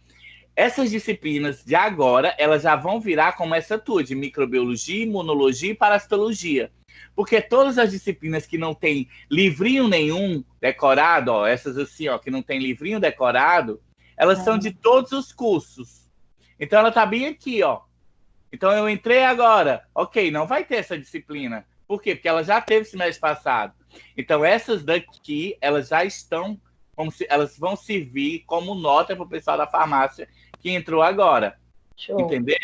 [SPEAKER 3] essas disciplinas de agora, elas já vão virar como essa tua, de microbiologia, imunologia e parasitologia. Porque todas as disciplinas que não tem livrinho nenhum decorado, ó, essas assim, ó, que não tem livrinho decorado, elas são de todos os cursos. Então ela tá bem aqui, ó. Então eu entrei agora, ok, não vai ter essa disciplina. Por quê? Porque ela já teve semestre passado. Então essas daqui, elas já estão, elas vão servir como nota para o pessoal da farmácia que entrou agora.
[SPEAKER 4] Show.
[SPEAKER 3] Entendeu?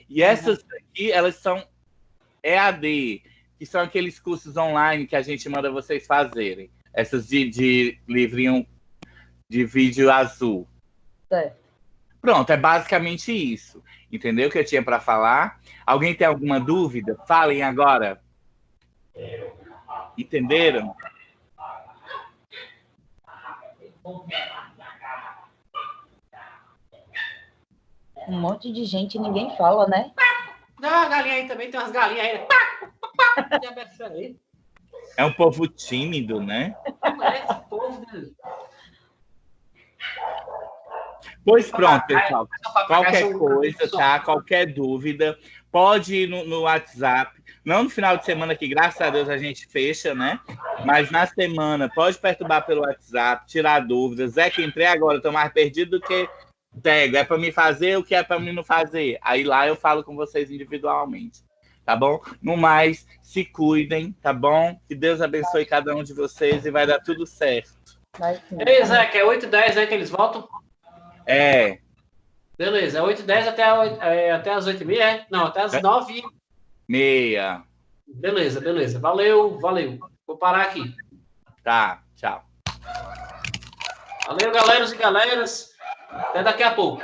[SPEAKER 3] E essas daqui, elas são EAD, que são aqueles cursos online que a gente manda vocês fazerem. Essas de livrinho de vídeo azul.
[SPEAKER 4] Certo.
[SPEAKER 3] Pronto, é basicamente isso. Entendeu o que eu tinha para falar? Alguém tem alguma dúvida? Falem agora. Entenderam?
[SPEAKER 4] Um monte de gente e ninguém fala, né?
[SPEAKER 1] Não, a galinha aí também, tem umas galinhas aí. Né?
[SPEAKER 3] É um povo tímido, né?
[SPEAKER 1] Não é esse povo, né?
[SPEAKER 3] Pois pronto, pessoal. Qualquer coisa, tá? Qualquer dúvida, pode ir no WhatsApp. Não no final de semana, que graças a Deus a gente fecha, né? Mas na semana, pode perturbar pelo WhatsApp, tirar dúvidas. Zé, que entrei agora, tô mais perdido do que cego. É para mim fazer o que é para mim não fazer. Aí lá eu falo com vocês individualmente, tá bom? No mais, se cuidem, tá bom? Que Deus abençoe cada um de vocês e vai dar tudo certo.
[SPEAKER 1] Ei, Zé, que é 8h10 aí que eles voltam?
[SPEAKER 3] É.
[SPEAKER 1] Beleza, é 8h10 até as 8h30, é? Não, até as 9h30. Beleza, beleza. Valeu, valeu. Vou parar aqui.
[SPEAKER 3] Tá, tchau.
[SPEAKER 1] Valeu, galeras e galeras. Até daqui a pouco.